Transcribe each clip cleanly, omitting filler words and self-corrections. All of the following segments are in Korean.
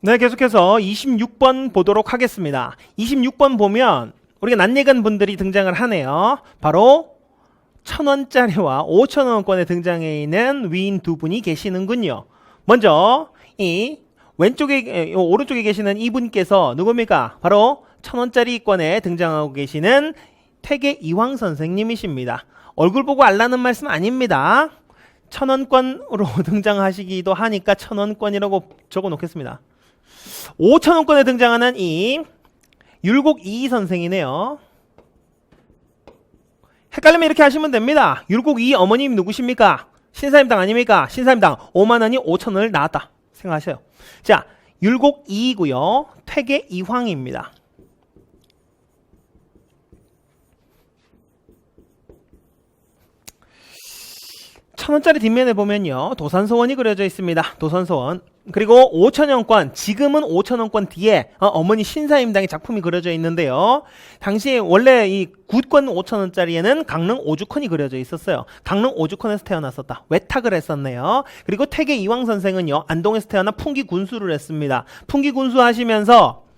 네, 계속해서 26번 보도록 하겠습니다. 26번 보면 우리가 낯익은 분들이 등장을 하네요. 바로 1,000원짜리와 5,000원권에 등장해 있는 위인 두 분이 계시는군요. 먼저 이 왼쪽에 오른쪽에 계시는 이분께서 누굽니까? 바로 1,000원짜리권에 등장하고 계시는 퇴계 이황 선생님이십니다. 얼굴 보고 알라는 말씀 아닙니다. 1,000원권으로 등장하시기도 하니까 1,000원권이라고 적어 놓겠습니다. 5,000원권에 등장하는 이 율곡 이이 선생이네요. 헷갈리면 이렇게 하시면 됩니다. 율곡 이이 어머님 누구십니까? 신사임당 아닙니까? 신사임당 5만원이 5,000원을 나왔다 생각하세요. 자, 율곡 이이고요. 퇴계 이황입니다. 1,000원짜리 뒷면에 보면요, 도산서원이 그려져 있습니다. 도산서원. 그리고 5,000원권, 지금은 5,000원권 뒤에 어머니 신사임당의 작품이 그려져 있는데요. 당시에 원래 이 굿권 5,000원짜리에는 강릉 오죽헌이 그려져 있었어요. 강릉 오죽헌에서 태어났었다. 외탁을 했었네요. 그리고 퇴계 이황 선생은요, 안동에서 태어나 풍기 군수를 했습니다. 풍기 군수 하시면서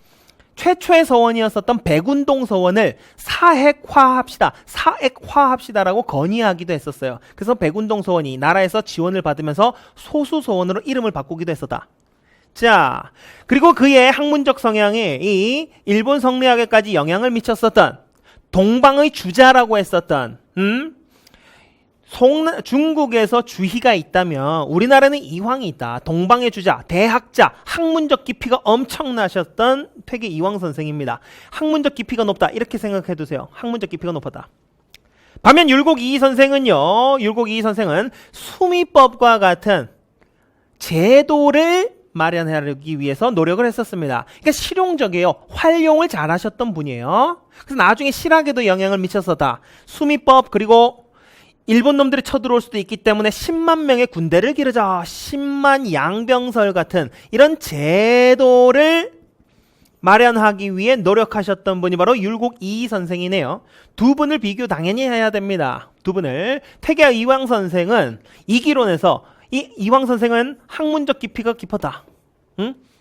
최초의 서원이었었던 백운동 서원을 사액화합시다라고 건의하기도 했었어요. 그래서 백운동 서원이 나라에서 지원을 받으면서 소수 서원으로 이름을 바꾸기도 했었다. 자, 그리고 그의 학문적 성향이 이 일본 성리학에까지 영향을 미쳤었던 동방의 주자라고 했었던 중국에서 주희가 있다면 우리나라는 이황이 있다. 동방의 주자, 대학자, 학문적 깊이가 엄청나셨던 퇴계 이황 선생입니다. 학문적 깊이가 높다. 이렇게 생각해 두세요. 학문적 깊이가 높았다. 반면 율곡 이이 선생은요. 율곡 이이 선생은 수미법과 같은 제도를 마련하기 위해서 노력을 했었습니다. 그러니까 실용적이에요. 활용을 잘하셨던 분이에요. 그래서 나중에 실학에도 영향을 미쳤었다. 수미법 그리고 일본 놈들이 쳐들어올 수도 있기 때문에 10만 명의 군대를 기르자. 10만 양병설 같은 이런 제도를 마련하기 위해 노력하셨던 분이 바로 율곡 이이 선생이네요. 두 분을 비교 당연히 해야 됩니다. 두 분을. 퇴계 이황 선생은 이기론에서 이 이황 선생은 학문적 깊이가 깊었다.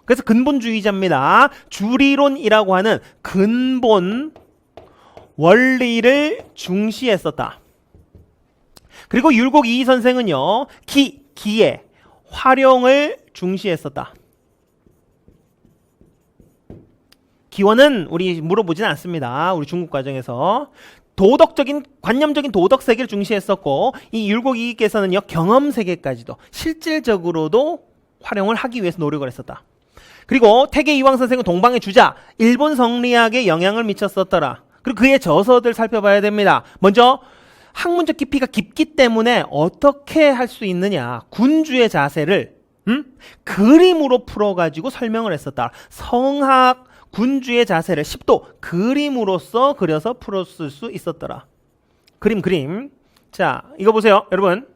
그래서 근본주의자입니다. 주리론이라고 하는 근본 원리를 중시했었다. 그리고 율곡 이이 선생은요, 기의 활용을 중시했었다. 기원은 우리 물어보지는 않습니다. 우리 중국 과정에서. 도덕적인, 관념적인 도덕 세계를 중시했었고, 이 율곡 이이께서는요, 경험 세계까지도 실질적으로도 활용을 하기 위해서 노력을 했었다. 그리고 퇴계 이황 선생은 동방의 주자, 일본 성리학에 영향을 미쳤었더라. 그리고 그의 저서들 살펴봐야 됩니다. 먼저, 학문적 깊이가 깊기 때문에 어떻게 할 수 있느냐. 군주의 자세를 그림으로 풀어가지고 설명을 했었다. 성학 군주의 자세를 10도 그림으로써 그려서 풀었을 수 있었더라. 그림. 자, 이거 보세요. 여러분.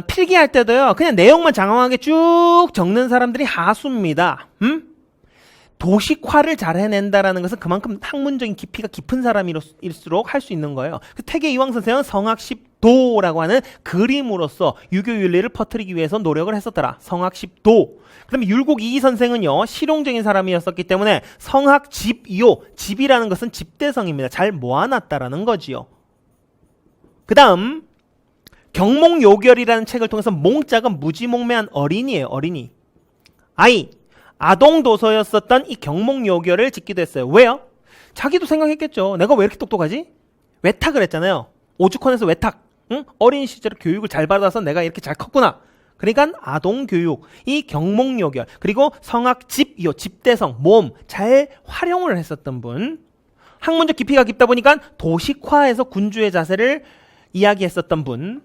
필기할 때도요. 그냥 내용만 장황하게 쭉 적는 사람들이 하수입니다. 도식화를 잘 해낸다라는 것은 그만큼 학문적인 깊이가 깊은 사람일수록 할 수 있는 거예요. 퇴계 이황 선생은 성학 10도라고 하는 그림으로써 유교 윤리를 퍼뜨리기 위해서 노력을 했었더라. 성학 10도. 그다음에 율곡 이이 선생은요, 실용적인 사람이었었기 때문에 성학 집요, 집이라는 것은 집대성입니다. 잘 모아놨다라는 거지요. 그 다음 경몽요결이라는 책을 통해서 몽자가 무지몽매한 어린이에요. 어린이. 아동 도서였었던 이 경몽요결을 짓기도 했어요. 왜요? 자기도 생각했겠죠. 내가 왜 이렇게 똑똑하지? 외탁을 했잖아요. 오죽헌에서 외탁. 어린 시절에 교육을 잘 받아서 내가 이렇게 잘 컸구나. 그러니까 아동 교육, 이 경몽요결, 그리고 성학 집요, 집대성, 몸 잘 활용을 했었던 분. 학문적 깊이가 깊다 보니까 도식화해서 군주의 자세를 이야기했었던 분.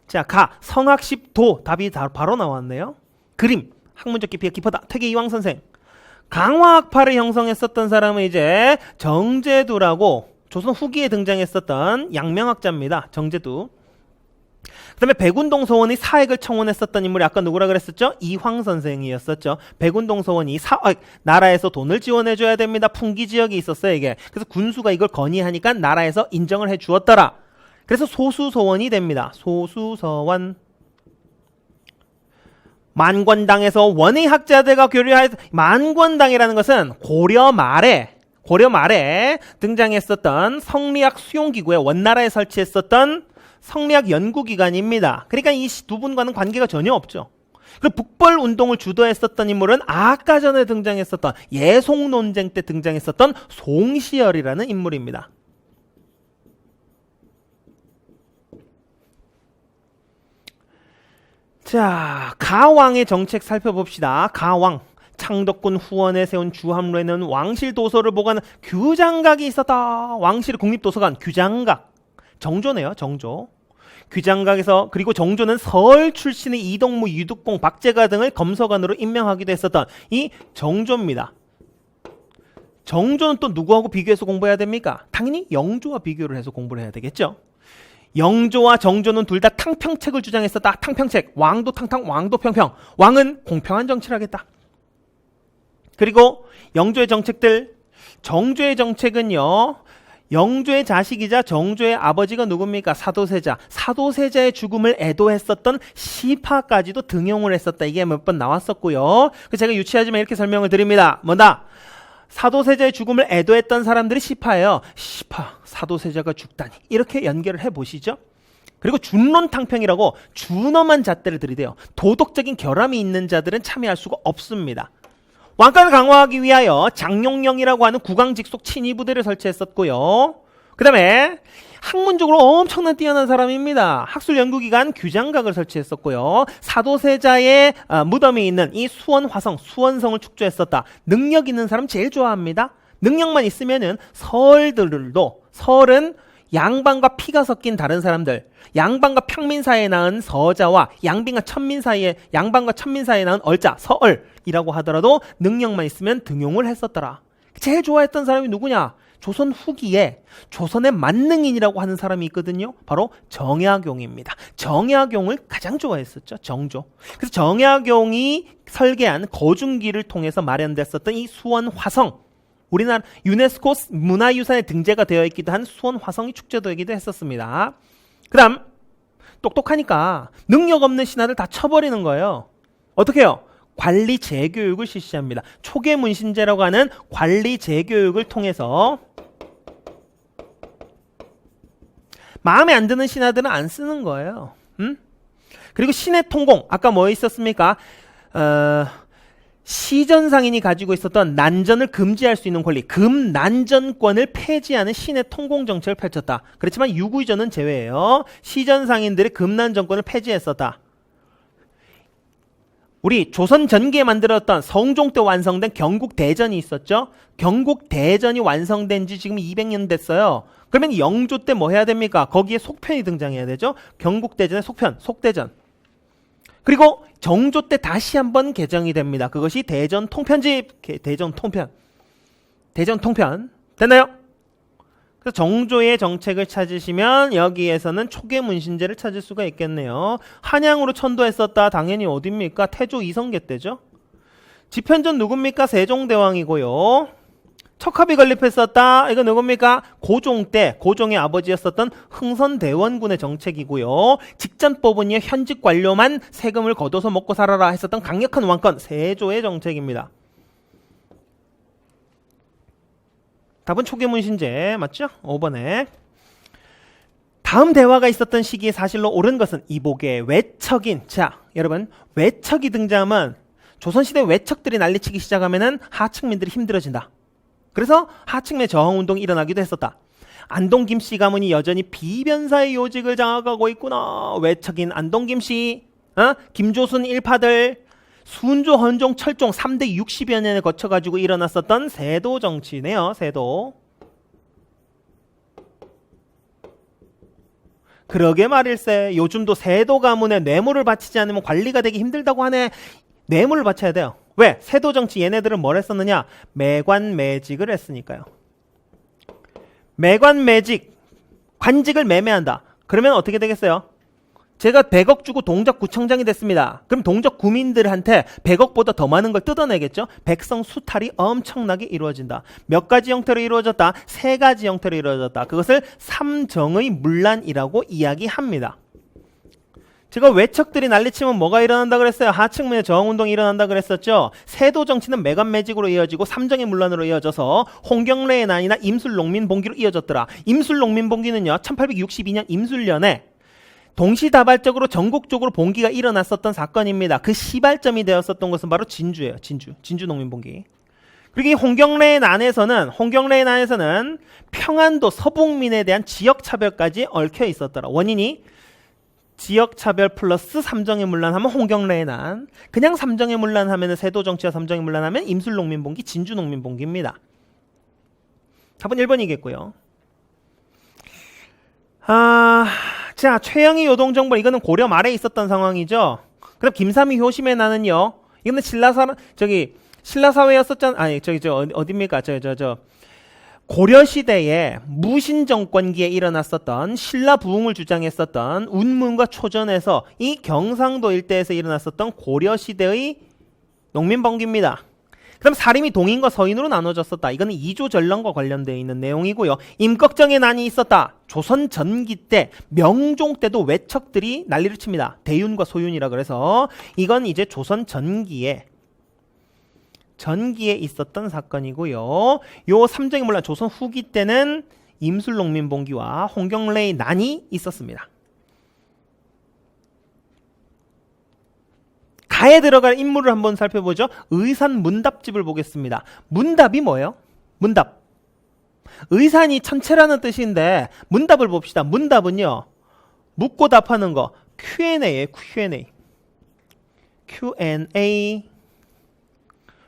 자, 성학 10도 답이 바로 나왔네요. 그림. 학문적 깊이가 깊었다. 퇴계 이황 선생. 강화학파를 형성했었던 사람은 이제 정제두라고 조선 후기에 등장했었던 양명학자입니다. 정제두. 그 다음에 백운동 서원이 사액을 청원했었던 인물이 아까 누구라 그랬었죠? 이황 선생이었었죠. 백운동 서원이 나라에서 돈을 지원해줘야 됩니다. 풍기 지역이 있었어요, 이게. 그래서 군수가 이걸 건의하니까 나라에서 인정을 해주었더라. 그래서 소수서원이 됩니다. 소수서원. 만권당에서 원의 학자들과 교류하여 만권당이라는 것은 고려 말에 등장했었던 성리학 수용기구에 원나라에 설치했었던 성리학 연구기관입니다. 그러니까 이 두 분과는 관계가 전혀 없죠. 그리고 북벌 운동을 주도했었던 인물은 아까 전에 등장했었던 예송 논쟁 때 등장했었던 송시열이라는 인물입니다. 자, 가왕의 정책 살펴봅시다. 가왕. 창덕군 후원에 세운 주함로에는 왕실 도서를 보관하는 규장각이 있었다. 왕실 국립도서관 규장각. 정조네요, 정조. 규장각에서, 그리고 정조는 서울 출신의 이동무, 유득공, 박제가 등을 검서관으로 임명하기도 했었던 이 정조입니다. 정조는 또 누구하고 비교해서 공부해야 됩니까? 당연히 영조와 비교를 해서 공부를 해야 되겠죠. 영조와 정조는 둘 다 탕평책을 주장했었다. 탕평책. 왕도 탕탕, 왕도 평평. 왕은 공평한 정치를 하겠다. 그리고 영조의 정책들, 정조의 정책은요, 영조의 자식이자 정조의 아버지가 누굽니까? 사도세자. 사도세자의 죽음을 애도했었던 시파까지도 등용을 했었다. 이게 몇 번 나왔었고요. 제가 유치하지만 이렇게 설명을 드립니다. 뭐다? 사도세자의 죽음을 애도했던 사람들이 시파예요. 시파, 사도세자가 죽다니. 이렇게 연결을 해보시죠. 그리고 준론탕평이라고 준엄한 잣대를 들이대요. 도덕적인 결함이 있는 자들은 참여할 수가 없습니다. 왕권을 강화하기 위하여 장룡령이라고 하는 국왕직속 친위부대를 설치했었고요. 그 다음에 학문적으로 엄청난 뛰어난 사람입니다. 학술연구기관 규장각을 설치했었고요. 사도세자의 무덤이 있는 이 수원화성, 수원성을 축조했었다. 능력 있는 사람 제일 좋아합니다. 능력만 있으면은 설은 양반과 피가 섞인 다른 사람들, 양반과 평민 사이에 낳은 서자와 양반과 천민 사이에 낳은 얼자, 서얼이라고 하더라도 능력만 있으면 등용을 했었더라. 제일 좋아했던 사람이 누구냐? 조선 후기에 조선의 만능인이라고 하는 사람이 있거든요. 바로 정약용입니다. 정약용을 가장 좋아했었죠. 정조. 그래서 정약용이 설계한 거중기를 통해서 마련됐었던 이 수원화성, 우리나라 유네스코 문화유산에 등재가 되어 있기도 한 수원화성이 축제되기도 했었습니다. 그 다음 똑똑하니까 능력 없는 신하들 다 쳐버리는 거예요. 어떻게 해요? 관리 재교육을 실시합니다. 초계문신제라고 하는 관리 재교육을 통해서 마음에 안 드는 신하들은 안 쓰는 거예요. 그리고 신의 통공, 아까 뭐 있었습니까? 시전상인이 가지고 있었던 난전을 금지할 수 있는 권리, 금난전권을 폐지하는 신의 통공 정책을 펼쳤다. 그렇지만 유구이전은 제외예요. 시전상인들의 금난전권을 폐지했었다. 우리 조선 전기에 만들었던 성종 때 완성된 경국대전이 있었죠. 경국대전이 완성된 지 지금 200년 됐어요. 그러면 영조 때 뭐 해야 됩니까? 거기에 속편이 등장해야 되죠. 경국대전의 속편, 속대전. 그리고 정조 때 다시 한번 개정이 됩니다. 그것이 대전통편집, 대전통편. 됐나요? 그래서 정조의 정책을 찾으시면 여기에서는 초계문신제를 찾을 수가 있겠네요. 한양으로 천도했었다. 당연히 어딥니까? 태조 이성계 때죠. 집현전 누굽니까? 세종대왕이고요. 척합이 건립했었다. 이거 누굽니까? 고종 때, 고종의 아버지였었던 흥선대원군의 정책이고요. 직전법은요, 현직 관료만 세금을 걷어서 먹고 살아라 했었던 강력한 왕권, 세조의 정책입니다. 답은 초계문신제 맞죠? 5번에. 다음 대화가 있었던 시기에 사실로 옳은 것은 이복의 외척인. 자, 여러분, 외척이 등장하면 조선시대 외척들이 난리치기 시작하면은 하층민들이 힘들어진다. 그래서 하층민의 저항운동이 일어나기도 했었다. 안동 김씨 가문이 여전히 비변사의 요직을 장악하고 있구나. 외척인 안동 김씨, 김조순 일파들, 순조, 헌종, 철종 3대 60여 년을 거쳐가지고 일어났었던 세도 정치네요. 세도. 그러게 말일세. 요즘도 세도 가문에 뇌물을 바치지 않으면 관리가 되기 힘들다고 하네. 뇌물을 바쳐야 돼요. 왜? 세도 정치 얘네들은 뭘 했었느냐? 매관매직을 했으니까요. 매관매직, 관직을 매매한다. 그러면 어떻게 되겠어요? 제가 100억 주고 동작구청장이 됐습니다. 그럼 동작구민들한테 100억보다 더 많은 걸 뜯어내겠죠? 백성 수탈이 엄청나게 이루어진다. 몇 가지 형태로 이루어졌다? 3가지 형태로 이루어졌다. 그것을 삼정의 문란이라고 이야기합니다. 제가 외척들이 난리치면 뭐가 일어난다 그랬어요? 하층민의 저항운동이 일어난다 그랬었죠. 세도 정치는 매간매직으로 이어지고 삼정의 문란으로 이어져서 홍경래의 난이나 임술농민봉기로 이어졌더라. 임술농민봉기는요 1862년 임술년에 동시다발적으로 전국적으로 봉기가 일어났었던 사건입니다. 그 시발점이 되었었던 것은 바로 진주예요. 진주 농민봉기. 그리고 이 홍경래의 난에서는 평안도 서북민에 대한 지역차별까지 얽혀 있었더라. 원인이 지역차별 플러스 삼정의 문란하면 홍경래의 난, 그냥 삼정의 문란하면 세도정치와 삼정의 문란하면 임술농민봉기, 진주농민봉기입니다. 답은 1번이겠고요. 자, 최영희 요동정벌, 이거는 고려 말에 있었던 상황이죠. 그럼 김삼이 효심의 난은요, 이거는 신라사회였었잖아. 아니, 어딥니까? 고려시대에 무신정권기에 일어났었던 신라부흥을 주장했었던 운문과 초전에서 이 경상도 일대에서 일어났었던 고려시대의 농민봉기입니다. 그럼 사림이 동인과 서인으로 나눠졌었다. 이거는 이조전령과 관련되어 있는 내용이고요. 임꺽정의 난이 있었다. 조선 전기 때, 명종 때도 외척들이 난리를 칩니다. 대윤과 소윤이라 그래서 이건 이제 조선 전기에 있었던 사건이고요. 요 삼정의 문란 조선 후기 때는 임술농민봉기와 홍경래의 난이 있었습니다. 가에 들어갈 인물을 한번 살펴보죠. 의산 문답집을 보겠습니다. 문답이 뭐예요? 문답. 의산이 천체라는 뜻인데 문답을 봅시다. 문답은요, 묻고 답하는 거 Q&A예요. Q&A.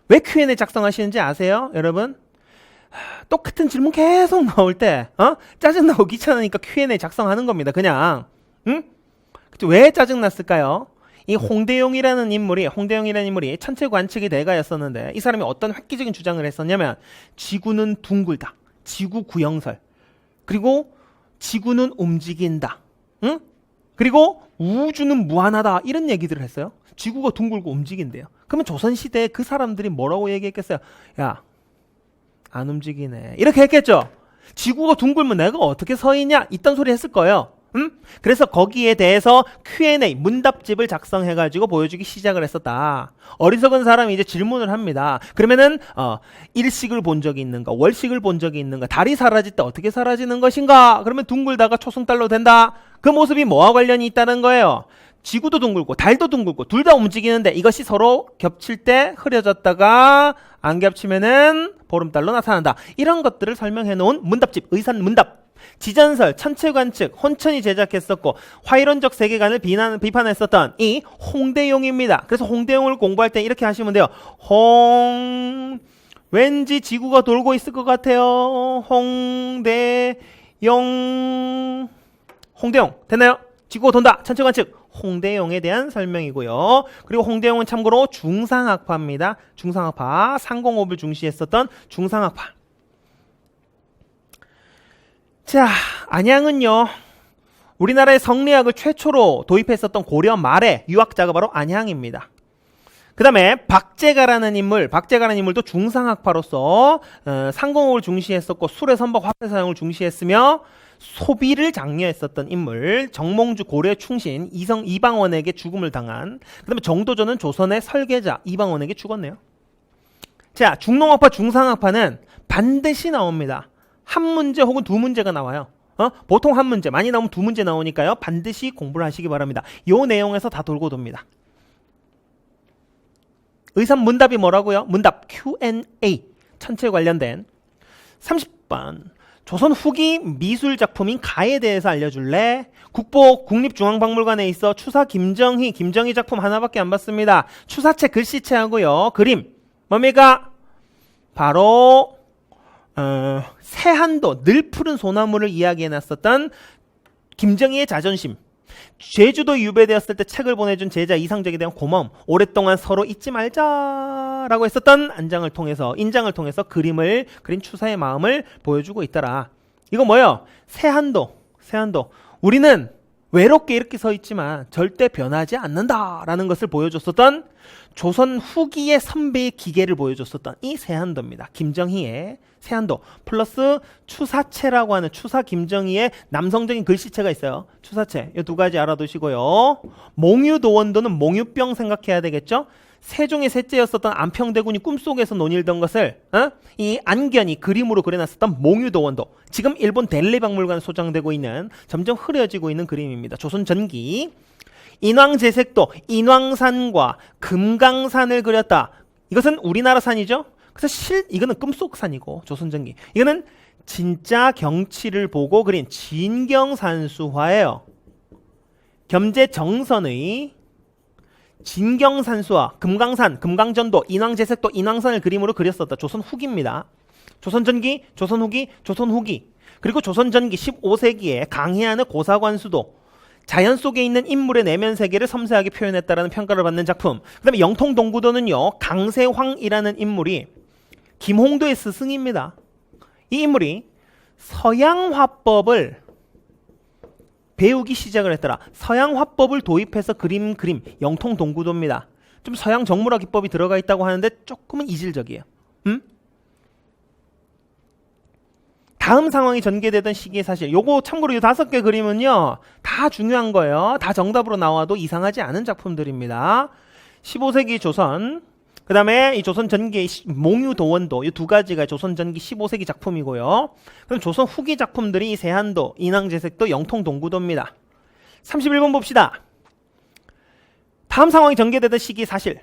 왜 Q&A 작성하시는지 아세요? 여러분? 똑같은 질문 계속 나올 때 짜증나고 귀찮으니까 Q&A 작성하는 겁니다. 그냥. 응? 왜 짜증났을까요? 이 홍대용이라는 인물이 천체관측의 대가였었는데 이 사람이 어떤 획기적인 주장을 했었냐면 지구는 둥글다. 지구 구형설. 그리고 지구는 움직인다. 응? 그리고 우주는 무한하다. 이런 얘기들을 했어요. 지구가 둥글고 움직인대요. 그러면 조선시대에 그 사람들이 뭐라고 얘기했겠어요? 야, 안 움직이네. 이렇게 했겠죠? 지구가 둥글면 내가 어떻게 서 있냐? 이딴 소리 했을 거예요. 그래서 거기에 대해서 Q&A, 문답집을 작성해가지고 보여주기 시작을 했었다. 어리석은 사람이 이제 질문을 합니다. 그러면은, 일식을 본 적이 있는가? 월식을 본 적이 있는가? 달이 사라질 때 어떻게 사라지는 것인가? 그러면 둥글다가 초승달로 된다. 그 모습이 뭐와 관련이 있다는 거예요? 지구도 둥글고 달도 둥글고 둘 다 움직이는데 이것이 서로 겹칠 때 흐려졌다가 안 겹치면은 보름달로 나타난다. 이런 것들을 설명해 놓은 문답집, 의산 문답. 지전설, 천체관측, 혼천이 제작했었고 화이론적 세계관을 비판했었던 이 홍대용입니다. 그래서 홍대용을 공부할 때 이렇게 하시면 돼요. 왠지 지구가 돌고 있을 것 같아요. 홍대용 됐나요? 지구가 돈다. 천체관측. 홍대용에 대한 설명이고요. 그리고 홍대용은 참고로 중상학파입니다. 중상학파, 상공업을 중시했었던 중상학파. 자, 안양은요, 우리나라의 성리학을 최초로 도입했었던 고려 말의 유학자가 바로 안양입니다. 그 다음에 박제가라는 인물도 중상학파로서 상공업을 중시했었고 술의 선박, 화폐 사용을 중시했으며 소비를 장려했었던 인물, 정몽주 고려의 충신 이방원에게 죽음을 당한, 그 다음에 정도전은 조선의 설계자 이방원에게 죽었네요. 자, 중농학파, 중상학파는 반드시 나옵니다. 한 문제 혹은 두 문제가 나와요. 보통 한 문제, 많이 나오면 두 문제 나오니까요. 반드시 공부를 하시기 바랍니다. 요 내용에서 다 돌고 돕니다. 의산 문답이 뭐라고요? 문답 Q&A, 천체 관련된. 30번. 조선 후기 미술 작품인 가에 대해서 알려줄래? 국립중앙박물관에 있어 추사 김정희 작품 하나밖에 안 봤습니다. 추사체 글씨체하고요. 그림 뭡니까? 바로 세한도, 늘 푸른 소나무를 이야기해놨었던 김정희의 자존심. 제주도 유배되었을 때 책을 보내준 제자 이상적에 대한 고마움, 오랫동안 서로 잊지 말자라고 했었던 인장을 통해서 그림을 그린 추사의 마음을 보여주고 있더라. 이거 뭐예요? 세한도. 우리는 외롭게 이렇게 서 있지만 절대 변하지 않는다라는 것을 보여줬었던 조선 후기의 선배의 기계를 보여줬었던 이 세한도입니다. 김정희의 세한도 플러스 추사체라고 하는 추사 김정희의 남성적인 글씨체가 있어요. 추사체 이 두 가지 알아두시고요. 몽유도원도는 몽유병 생각해야 되겠죠. 세종의 셋째였었던 안평대군이 꿈속에서 논일던 것을 이 안견이 그림으로 그려놨었던 몽유도원도, 지금 일본 델리박물관에 소장되고 있는 점점 흐려지고 있는 그림입니다. 조선 전기 인왕제색도 인왕산과 금강산을 그렸다. 이것은 우리나라 산이죠. 그래서 이거는 꿈속산이고, 조선전기 이거는 진짜 경치를 보고 그린 진경산수화예요. 겸재정선의 진경산수화, 금강산, 금강전도, 인왕제색도, 인왕산을 그림으로 그렸었다. 조선 후기입니다. 조선전기, 조선후기, 조선후기. 그리고 조선전기 15세기에 강해안의 고사관수도, 자연 속에 있는 인물의 내면 세계를 섬세하게 표현했다라는 평가를 받는 작품. 그 다음에 영통동구도는요, 강세황이라는 인물이 김홍도의 스승입니다. 이 인물이 서양화법을 배우기 시작을 했더라. 서양화법을 도입해서 그림 영통동구도입니다. 좀 서양 정물화 기법이 들어가 있다고 하는데 조금은 이질적이에요. 다음 상황이 전개되던 시기의 사실. 요거 참고로 이 5개 그림은요, 다 중요한 거예요. 다 정답으로 나와도 이상하지 않은 작품들입니다. 15세기 조선, 그 다음에 이 조선 전기의 몽유도원도, 이 두 가지가 조선 전기 15세기 작품이고요. 그럼 조선 후기 작품들이 세한도, 인왕제색도, 영통동구도입니다. 31번 봅시다. 다음 상황이 전개되던 시기 사실.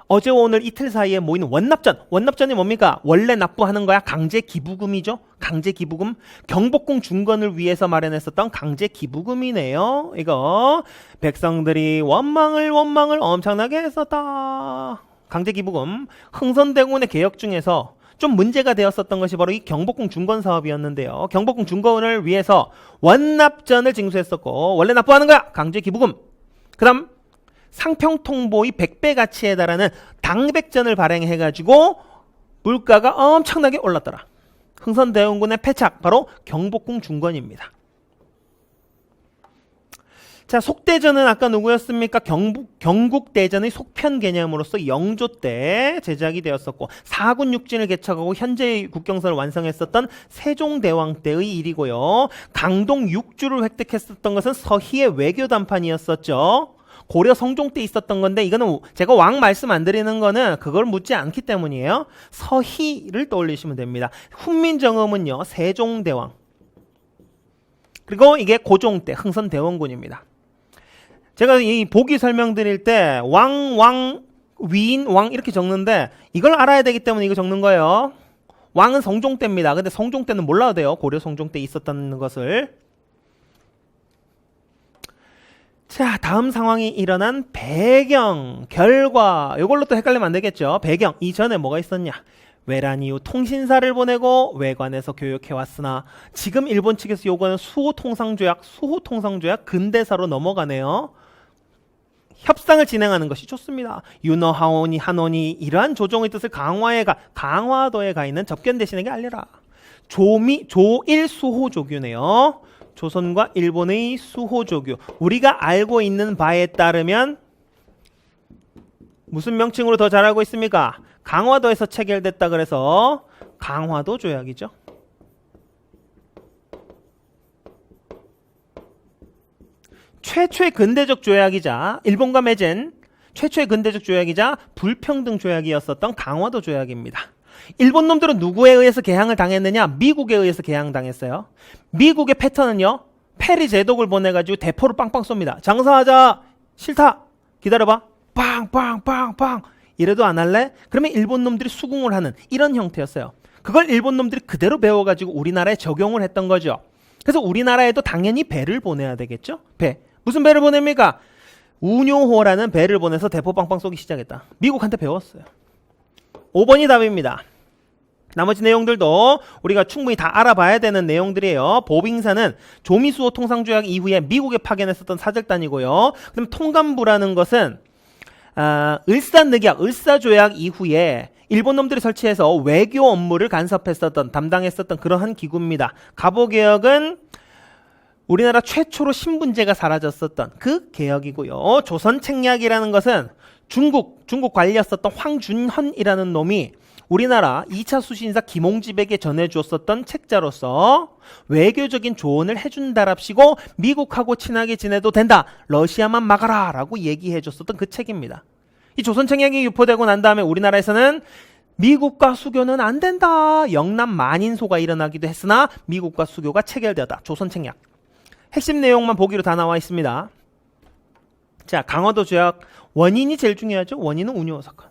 어제 오늘 이틀 사이에 모이는 원납전. 원납전이 뭡니까? 원래 납부하는 거야. 강제기부금이죠. 강제기부금. 경복궁 중건을 위해서 마련했었던 강제기부금이네요. 이거 백성들이 원망을 엄청나게 했었다. 강제기부금. 흥선대군의 개혁 중에서 좀 문제가 되었었던 것이 바로 이 경복궁 중건 사업이었는데요. 경복궁 중건을 위해서 원납전을 징수했었고, 원래 납부하는 거야. 강제기부금. 그 다음 상평통보의 100배 가치에 달하는 당백전을 발행해가지고 물가가 엄청나게 올랐더라. 흥선대원군의 패착, 바로 경복궁 중건입니다. 자, 속대전은 아까 누구였습니까? 경국대전의 속편 개념으로서 영조 때 제작이 되었었고, 사군 육진을 개척하고 현재의 국경선을 완성했었던 세종대왕 때의 일이고요. 강동 6주를 획득했었던 것은 서희의 외교 단판이었었죠. 고려 성종 때 있었던 건데, 이거는 제가 왕 말씀 안 드리는 거는 그걸 묻지 않기 때문이에요. 서희를 떠올리시면 됩니다. 훈민정음은요, 세종대왕. 그리고 이게 고종 때 흥선대원군입니다. 제가 이 보기 설명드릴 때 위인, 왕 이렇게 적는데 이걸 알아야 되기 때문에 이거 적는 거예요. 왕은 성종 때입니다. 근데 성종 때는 몰라도 돼요. 고려 성종 때 있었다는 것을. 자, 다음 상황이 일어난 배경, 결과. 이걸로 또 헷갈리면 안 되겠죠. 배경, 이전에 뭐가 있었냐. 외란 이후 통신사를 보내고 외관에서 교육해왔으나 지금 일본 측에서 요구하는 수호통상조약 근대사로 넘어가네요. 협상을 진행하는 것이 좋습니다. 윤어, 하오니, 한원이 이러한 조정의 뜻을 강화도에 가 있는 접견 대신에게 알려라. 조일 수호조규네요. 조선과 일본의 수호조규. 우리가 알고 있는 바에 따르면 무슨 명칭으로 더 잘 알고 있습니까? 강화도에서 체결됐다 그래서 강화도 조약이죠. 최초의 근대적 조약이자 일본과 맺은 최초의 근대적 조약이자 불평등 조약이었었던 강화도 조약입니다. 일본 놈들은 누구에 의해서 개항을 당했느냐? 미국에 의해서 개항당했어요. 미국의 패턴은요, 페리 제독을 보내가지고 대포를 빵빵 쏩니다. 장사하자. 싫다. 기다려봐. 빵빵빵빵. 이래도 안 할래? 그러면 일본 놈들이 수긍을 하는 이런 형태였어요. 그걸 일본 놈들이 그대로 배워가지고 우리나라에 적용을 했던 거죠. 그래서 우리나라에도 당연히 배를 보내야 되겠죠? 배. 무슨 배를 보냅니까? 운요호라는 배를 보내서 대포 빵빵 쏘기 시작했다. 미국한테 배웠어요. 5번이 답입니다. 나머지 내용들도 우리가 충분히 다 알아봐야 되는 내용들이에요. 보빙사는 조미수호 통상조약 이후에 미국에 파견했었던 사절단이고요. 그럼 통감부라는 것은 을사늑약, 을사조약 이후에 일본 놈들이 설치해서 외교 업무를 담당했었던 그러한 기구입니다. 갑오개혁은 우리나라 최초로 신분제가 사라졌었던 그 개혁이고요. 조선책략이라는 것은 중국 관리였었던 황준헌이라는 놈이 우리나라 2차 수신사 김홍집에게 전해주었었던 책자로서 외교적인 조언을 해준다랍시고 미국하고 친하게 지내도 된다. 러시아만 막아라 라고 얘기해줬었던 그 책입니다. 이 조선책략이 유포되고 난 다음에 우리나라에서는 미국과 수교는 안 된다. 영남 만인소가 일어나기도 했으나 미국과 수교가 체결되었다. 조선책략. 핵심 내용만 보기로 다 나와 있습니다. 자, 강화도 조약 원인이 제일 중요하죠. 원인은 운요 사건.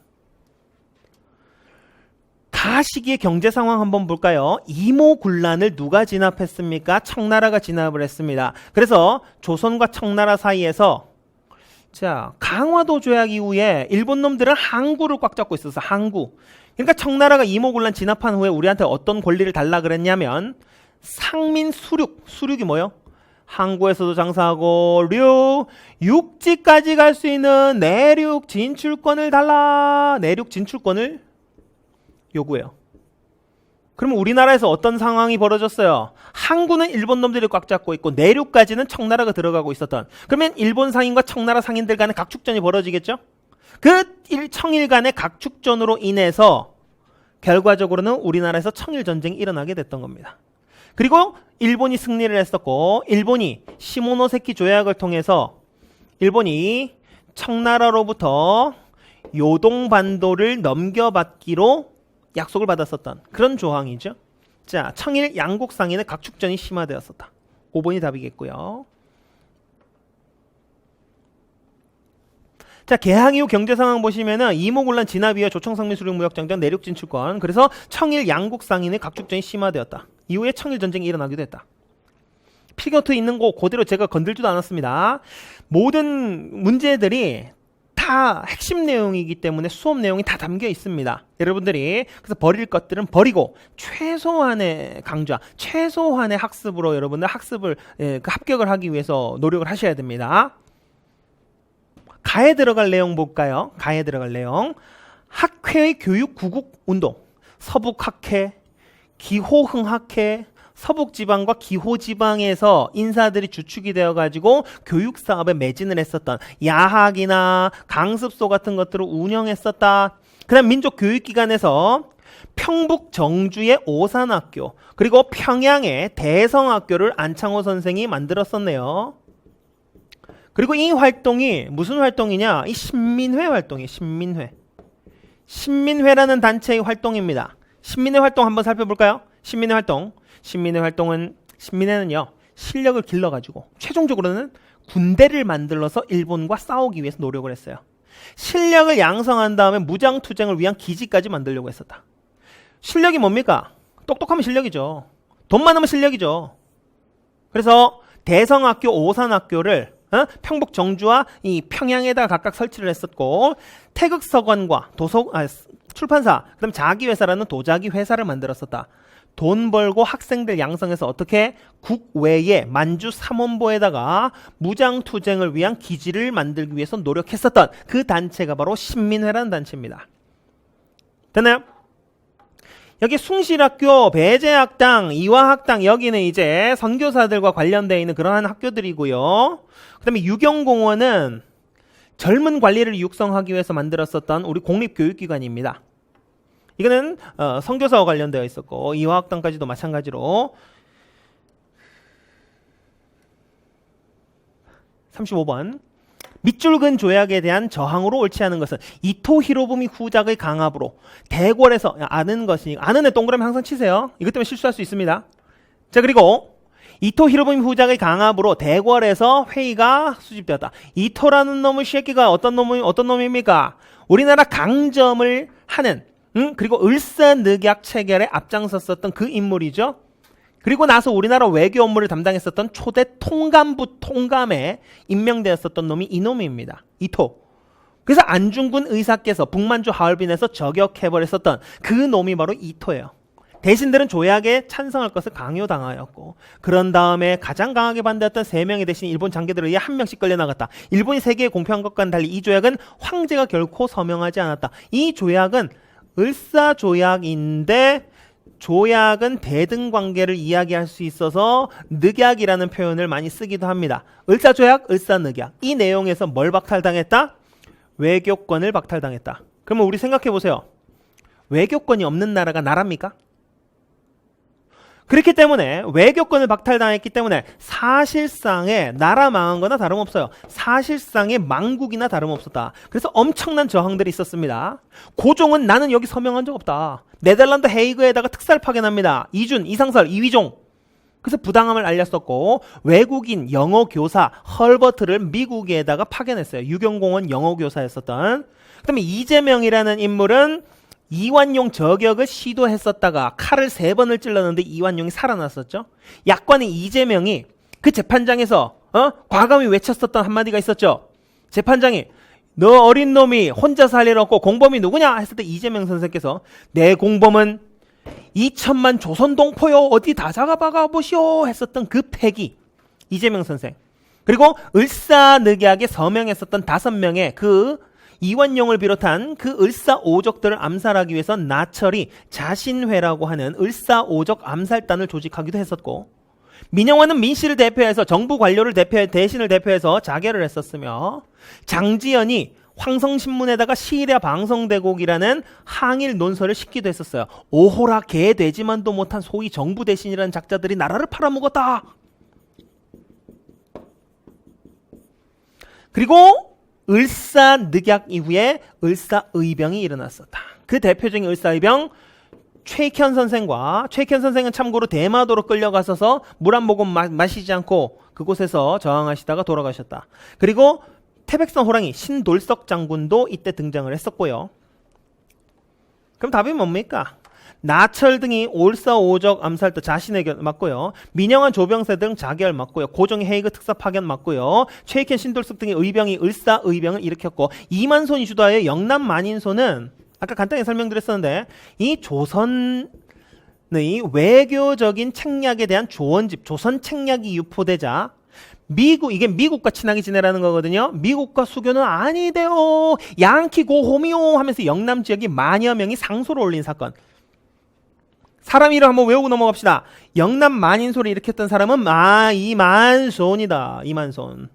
가 시기의 경제 상황 한번 볼까요? 이모군란을 누가 진압했습니까? 청나라가 진압을 했습니다. 그래서 조선과 청나라 사이에서 자, 강화도 조약 이후에 일본 놈들은 항구를 꽉 잡고 있었어. 항구. 그러니까 청나라가 이모군란 진압한 후에 우리한테 어떤 권리를 달라 그랬냐면 상민 수륙이 뭐요? 항구에서도 장사하고 육지까지 갈 수 있는 내륙 진출권을 달라. 내륙 진출권을 요구해요. 그러면 우리나라에서 어떤 상황이 벌어졌어요? 항구는 일본 놈들이 꽉 잡고 있고 내륙까지는 청나라가 들어가고 있었던. 그러면 일본 상인과 청나라 상인들 간의 각축전이 벌어지겠죠? 그 청일 간의 각축전으로 인해서 결과적으로는 우리나라에서 청일전쟁이 일어나게 됐던 겁니다. 그리고 일본이 승리를 했었고 일본이 시모노세키 조약을 통해서 일본이 청나라로부터 요동반도를 넘겨받기로 약속을 받았었던 그런 조항이죠. 자, 청일 양국 상인의 각축전이 심화되었었다. 5번이 답이겠고요. 자, 개항 이후 경제 상황 보시면은 이모군란 진압 이후 조청상민 수륙 무역장전 내륙 진출권. 그래서 청일 양국 상인의 각축전이 심화되었다. 이후에 청일 전쟁이 일어나기도 했다. 필기노트에 있는 거 그대로 제가 건들지도 않았습니다. 모든 문제들이 다 핵심 내용이기 때문에 수업 내용이 다 담겨 있습니다. 여러분들이 그래서 버릴 것들은 버리고 최소한의 강좌, 최소한의 학습으로 여러분들 학습을 합격을 하기 위해서 노력을 하셔야 됩니다. 가에 들어갈 내용 볼까요? 가에 들어갈 내용. 학회의 교육 구국 운동, 서북학회, 기호흥학회, 서북지방과 기호지방에서 인사들이 주축이 되어가지고 교육사업에 매진을 했었던 야학이나 강습소 같은 것들을 운영했었다. 그 다음 민족교육기관에서 평북 정주의 오산학교 그리고 평양의 대성학교를 안창호 선생이 만들었었네요. 그리고 이 활동이 무슨 활동이냐? 이 신민회 활동이에요. 신민회라는 단체의 활동입니다. 신민회 활동 한번 살펴볼까요? 신민회는요 실력을 길러가지고 최종적으로는 군대를 만들어서 일본과 싸우기 위해서 노력을 했어요. 실력을 양성한 다음에 무장투쟁을 위한 기지까지 만들려고 했었다. 실력이 뭡니까? 똑똑하면 실력이죠. 돈 많으면 실력이죠. 그래서 대성학교, 오산학교를 평북 정주와 이 평양에다 각각 설치를 했었고 태극서관과 출판사, 그다음 자기회사라는 도자기 회사를 만들었었다. 돈 벌고 학생들 양성해서 어떻게 국외에 만주 삼원보에다가 무장투쟁을 위한 기지를 만들기 위해서 노력했었던 그 단체가 바로 신민회라는 단체입니다. 됐나요? 여기 숭실학교, 배제학당, 이화학당 여기는 이제 선교사들과 관련되어 있는 그러한 학교들이고요. 그 다음에 유경공원은 젊은 관리를 육성하기 위해서 만들었었던 우리 공립교육기관입니다. 이거는 선교사와 관련되어 있었고 이화학당까지도 마찬가지로 35번 밑줄근 조약에 대한 저항으로 옳지 않은 것은 이토 히로부미 후작의 강압으로 대궐에서 아는 것이 아는 애 동그라미 항상 치세요. 이것 때문에 실수할 수 있습니다. 자, 그리고 이토 히로부미 후작의 강압으로 대궐에서 회의가 수집되었다. 이토라는 놈의 새끼가 어떤 놈입니까? 우리나라 강점을 하는 그리고 을사늑약 체결에 앞장섰었던 그 인물이죠. 그리고 나서 우리나라 외교 업무를 담당했었던 초대 통감부 통감에 임명되었었던 놈이 이놈입니다. 이토. 그래서 안중근 의사께서 북만주 하얼빈에서 저격해버렸었던 그 놈이 바로 이토예요. 대신들은 조약에 찬성할 것을 강요당하였고 그런 다음에 가장 강하게 반대했던 3명의 대신 일본 장교들에 의해 1명씩 끌려나갔다. 일본이 세계에 공표한 것과는 달리 이 조약은 황제가 결코 서명하지 않았다. 이 조약은 을사조약인데 조약은 대등관계를 이야기할 수 있어서 늑약이라는 표현을 많이 쓰기도 합니다. 을사조약, 을사늑약. 이 내용에서 뭘 박탈당했다? 외교권을 박탈당했다. 그러면 우리 생각해 보세요. 외교권이 없는 나라가 나라입니까? 그렇기 때문에 외교권을 박탈당했기 때문에 사실상의 나라 망한 거나 다름없어요. 사실상의 망국이나 다름없었다. 그래서 엄청난 저항들이 있었습니다. 고종은 나는 여기 서명한 적 없다. 네덜란드 헤이그에다가 특사를 파견합니다. 이준, 이상설, 이휘종. 그래서 부당함을 알렸었고 외국인 영어 교사 헐버트를 미국에다가 파견했어요. 유경공원 영어 교사였었던. 그다음에 이재명이라는 인물은 이완용 저격을 시도했었다가 칼을 3번을 찔렀는데 이완용이 살아났었죠. 약관의 이재명이 그 재판장에서 과감히 외쳤었던 한마디가 있었죠. 재판장이 너 어린 놈이 혼자서 할 일 없고 공범이 누구냐 했을 때 이재명 선생께서 내 공범은 2천만 조선동포요 어디 다 잡아가 보시오 했었던 그 패기 이재명 선생. 그리고 을사늑약에 서명했었던 5명의 그 이완용을 비롯한 그 을사오적들을 암살하기 위해서 나철이 자신회라고 하는 을사오적 암살단을 조직하기도 했었고 민영화는 민씨를 대표해서 정부 관료를 대신을 대표해서 자결을 했었으며 장지연이 황성신문에다가 시일야 방송대곡이라는 항일 논설을 싣기도 했었어요. 오호라 개돼지만도 못한 소위 정부 대신이라는 작자들이 나라를 팔아먹었다. 그리고 을사늑약 이후에 을사의병이 일어났었다. 그 대표적인 을사의병 최익현 선생과 최익현 선생은 참고로 대마도로 끌려가서서 물 한 모금 마시지 않고 그곳에서 저항하시다가 돌아가셨다. 그리고 태백산 호랑이 신돌석 장군도 이때 등장을 했었고요. 그럼 답이 뭡니까? 나철 등이 올사오적 암살도 자신에게 맞고요. 민영환 조병세 등 자결 맞고요. 고종의 헤이그 특사 파견 맞고요. 최익현 신돌석 등의 의병이 을사의병을 일으켰고 이만손이 주도하여 영남 만인손은 아까 간단히 설명드렸었는데 이 조선의 외교적인 책략에 대한 조언집, 조선 책략이 유포되자 이게 미국과 친하게 지내라는 거거든요. 미국과 수교는 아니대요. 양키 고호미오 하면서 영남 지역이 만여 명이 상소를 올린 사건. 사람 이름 한번 외우고 넘어갑시다. 영남 만인소를 일으켰던 사람은 이만손이다. 이만손.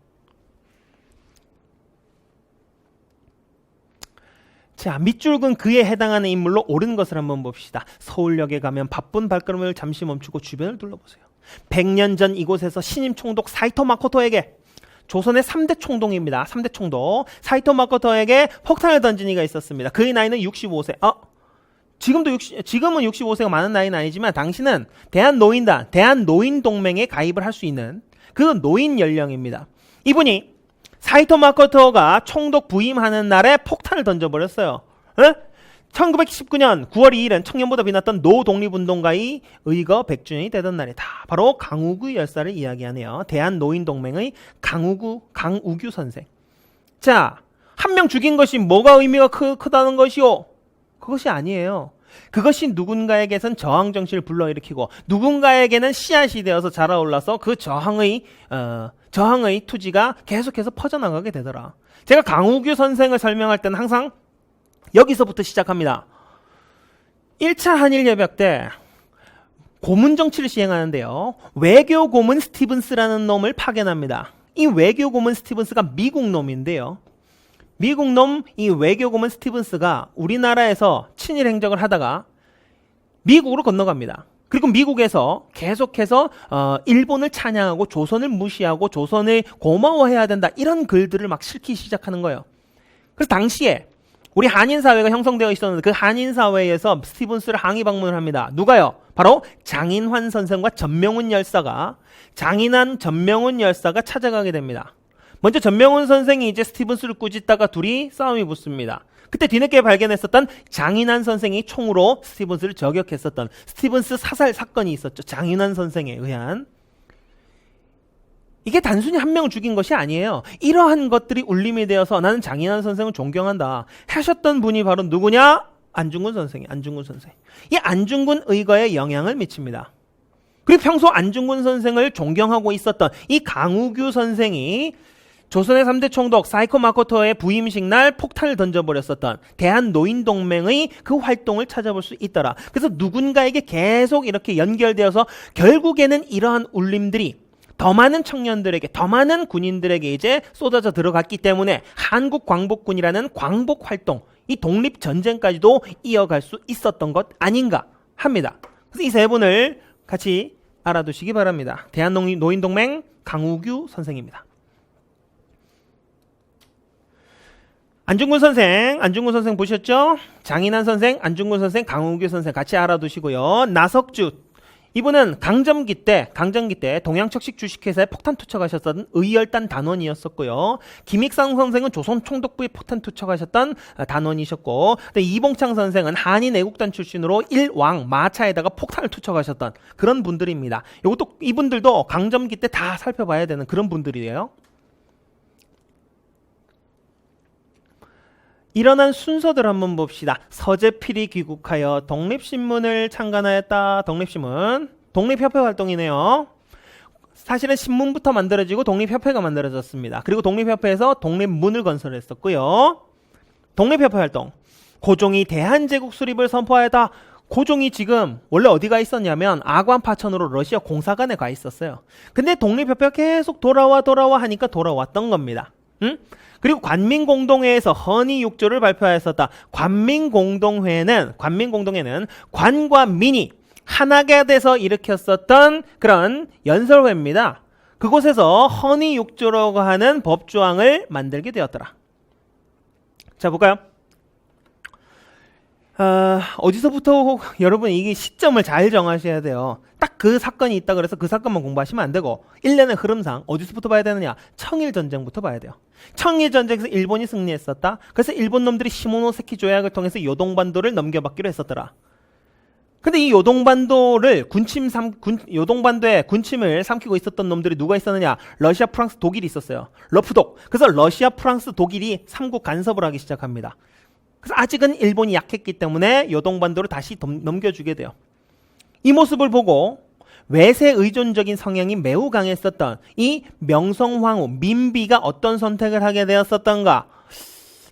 자, 밑줄근 그에 해당하는 인물로 옳은 것을 한번 봅시다. 서울역에 가면 바쁜 발걸음을 잠시 멈추고 주변을 둘러보세요. 100년 전 이곳에서 신임 총독 사이토 마코토에게 조선의 3대 총독입니다. 3대 총독 사이토 마코토에게 폭탄을 던진 이가 있었습니다. 그의 나이는 65세. 지금은 65세가 많은 나이는 아니지만 당시는 대한노인단, 대한노인동맹에 가입을 할 수 있는 그 노인 연령입니다. 이분이 사이토 마코토가 총독 부임하는 날에 폭탄을 던져버렸어요. 1919년 9월 2일은 청년보다 빛났던 노독립운동가의 의거 100주년이 되던 날이다. 바로 강우구 열사를 이야기하네요. 대한노인동맹의 강우규 선생. 자, 한 명 죽인 것이 뭐가 의미가 크다는 것이요? 그것이 아니에요. 그것이 누군가에게선 저항 정신을 불러일으키고 누군가에게는 씨앗이 되어서 자라올라서 그 저항의 투지가 계속해서 퍼져나가게 되더라. 제가 강우규 선생을 설명할 때는 항상 여기서부터 시작합니다. 1차 한일협약 때 고문 정치를 시행하는데요. 외교 고문 스티븐스라는 놈을 파견합니다. 이 외교 고문 스티븐스가 미국 놈인데요. 미국 놈 이 외교 고문 스티븐스가 우리나라에서 친일 행적을 하다가 미국으로 건너갑니다. 그리고 미국에서 계속해서 일본을 찬양하고 조선을 무시하고 조선을 고마워해야 된다 이런 글들을 막 실기 시작하는 거예요. 그래서 당시에 우리 한인사회가 형성되어 있었는데 그 한인사회에서 스티븐스를 항의 방문을 합니다. 누가요? 바로 장인환 선생과 전명훈 열사가 찾아가게 됩니다. 먼저 전명훈 선생이 이제 스티븐스를 꾸짖다가 둘이 싸움이 붙습니다. 그때 뒤늦게 발견했었던 장인환 선생이 총으로 스티븐스를 저격했었던 스티븐스 사살 사건이 있었죠. 장인환 선생에 의한. 이게 단순히 한 명을 죽인 것이 아니에요. 이러한 것들이 울림이 되어서 나는 장인환 선생을 존경한다 하셨던 분이 바로 누구냐? 안중근 선생이. 안중근 선생. 이 안중근 의거에 영향을 미칩니다. 그리고 평소 안중근 선생을 존경하고 있었던 이 강우규 선생이 조선의 3대 총독 사이코 마코토의 부임식 날 폭탄을 던져버렸었던 대한노인동맹의 그 활동을 찾아볼 수 있더라. 그래서 누군가에게 계속 이렇게 연결되어서 결국에는 이러한 울림들이 더 많은 청년들에게, 더 많은 군인들에게 이제 쏟아져 들어갔기 때문에 한국 광복군이라는 광복 활동, 이 독립전쟁까지도 이어갈 수 있었던 것 아닌가 합니다. 그래서 이 세 분을 같이 알아두시기 바랍니다. 대한노인동맹 강우규 선생입니다. 안중근 선생 보셨죠? 장인환 선생, 안중근 선생, 강우규 선생 같이 알아두시고요. 나석주, 이분은 강점기 때 동양척식 주식회사에 폭탄 투척하셨던 의열단 단원이었었고요. 김익상 선생은 조선 총독부에 폭탄 투척하셨던 단원이셨고, 이봉창 선생은 한인 애국단 출신으로 일왕 마차에다가 폭탄을 투척하셨던 그런 분들입니다. 이분들도 강점기 때 다 살펴봐야 되는 그런 분들이에요. 일어난 순서들 한번 봅시다. 서재필이 귀국하여 독립신문을 창간하였다. 독립신문. 독립협회 활동이네요. 사실은 신문부터 만들어지고 독립협회가 만들어졌습니다. 그리고 독립협회에서 독립문을 건설했었고요. 독립협회 활동. 고종이 대한제국 수립을 선포하였다. 고종이 지금 원래 어디가 있었냐면 아관 파천으로 러시아 공사관에 가 있었어요. 근데 독립협회가 계속 돌아와 하니까 돌아왔던 겁니다. 응? 그리고 관민공동회에서 헌의육조를 발표하였었다. 관민공동회는 관과 민이 하나가 돼서 일으켰었던 그런 연설회입니다. 그곳에서 헌의육조라고 하는 법조항을 만들게 되었더라. 자, 볼까요? 어디서부터 여러분 이게 시점을 잘 정하셔야 돼요. 딱 그 사건이 있다 그래서 그 사건만 공부하시면 안 되고 일련의 흐름상 어디서부터 봐야 되느냐? 청일전쟁부터 봐야 돼요. 청일전쟁에서 일본이 승리했었다. 그래서 일본 놈들이 시모노세키 조약을 통해서 요동반도를 넘겨받기로 했었더라. 근데 이 요동반도에 군침을 삼키고 있었던 놈들이 누가 있었느냐? 러시아, 프랑스, 독일이 있었어요. 러프독. 그래서 러시아, 프랑스, 독일이 삼국 간섭을 하기 시작합니다. 그래서 아직은 일본이 약했기 때문에 요동반도를 다시 넘겨주게 돼요. 이 모습을 보고 외세 의존적인 성향이 매우 강했었던 이 명성황후 민비가 어떤 선택을 하게 되었었던가?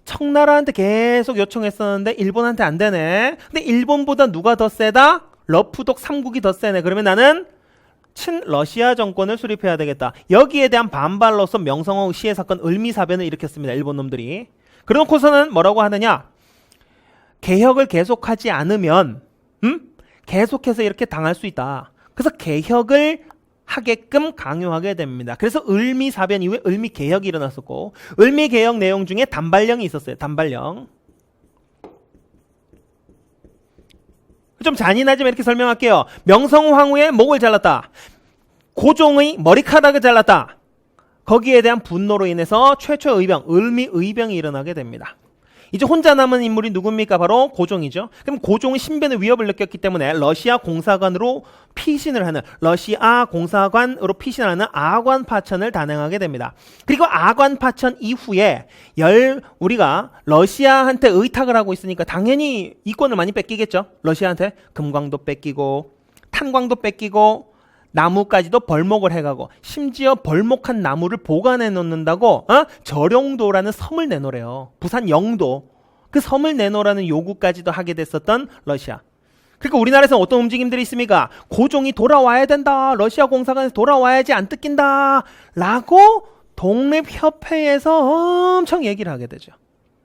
청나라한테 계속 요청했었는데 일본한테 안 되네. 근데 일본보다 누가 더 세다? 러프독 3국이 더 세네. 그러면 나는 친러시아 정권을 수립해야 되겠다. 여기에 대한 반발로서 명성황후 시해 사건 을미사변을 일으켰습니다. 일본 놈들이. 그러놓고서는 뭐라고 하느냐? 개혁을 계속하지 않으면 계속해서 이렇게 당할 수 있다. 그래서 개혁을 하게끔 강요하게 됩니다. 그래서 을미사변 이후에 을미개혁이 일어났었고 을미개혁 내용 중에 단발령이 있었어요. 단발령. 좀 잔인하지만 이렇게 설명할게요. 명성황후의 목을 잘랐다. 고종의 머리카락을 잘랐다. 거기에 대한 분노로 인해서 최초의 의병, 을미의병이 일어나게 됩니다. 이제 혼자 남은 인물이 누굽니까? 바로 고종이죠. 그럼 고종은 신변의 위협을 느꼈기 때문에 러시아 공사관으로 피신을 하는 아관 파천을 단행하게 됩니다. 그리고 아관 파천 이후에 우리가 러시아한테 의탁을 하고 있으니까 당연히 이권을 많이 뺏기겠죠. 러시아한테 금광도 뺏기고 탄광도 뺏기고 나무까지도 벌목을 해가고 심지어 벌목한 나무를 보관해 놓는다고 절용도라는 섬을 내놓으래요. 부산 영도 그 섬을 내놓으라는 요구까지도 하게 됐었던 러시아. 그러니까 우리나라에서는 어떤 움직임들이 있습니까? 고종이 돌아와야 된다. 러시아 공사관에서 돌아와야지 안 뜯긴다. 라고 독립협회에서 엄청 얘기를 하게 되죠.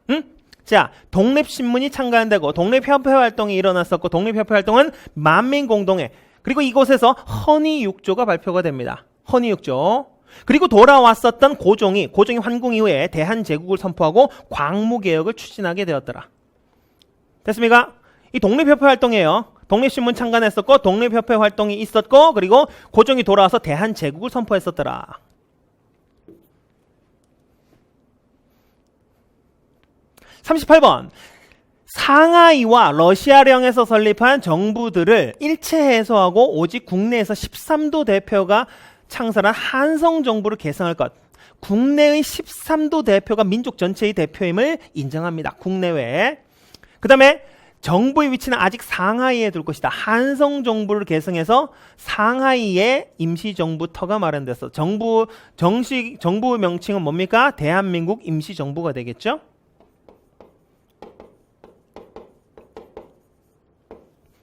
응? 자, 독립신문이 창간되고 독립협회 활동이 일어났었고 독립협회 활동은 만민공동회 그리고 이곳에서 헌의육조가 발표가 됩니다. 헌의육조. 그리고 돌아왔었던 고종이 환궁 이후에 대한제국을 선포하고 광무개혁을 추진하게 되었더라. 됐습니까? 이 독립협회 활동이에요. 독립신문 창간했었고 독립협회 활동이 있었고 그리고 고종이 돌아와서 대한제국을 선포했었더라. (38번) 상하이와 러시아령에서 설립한 정부들을 일체 해소하고 오직 국내에서 13도 대표가 창설한 한성정부를 개성할 것. 국내의 13도 대표가 민족 전체의 대표임을 인정합니다. 국내외에. 그 다음에 정부의 위치는 아직 상하이에 둘 것이다. 한성 정부를 계승해서 상하이에 임시정부터가 마련됐어. 정부의 명칭은 뭡니까? 대한민국 임시정부가 되겠죠?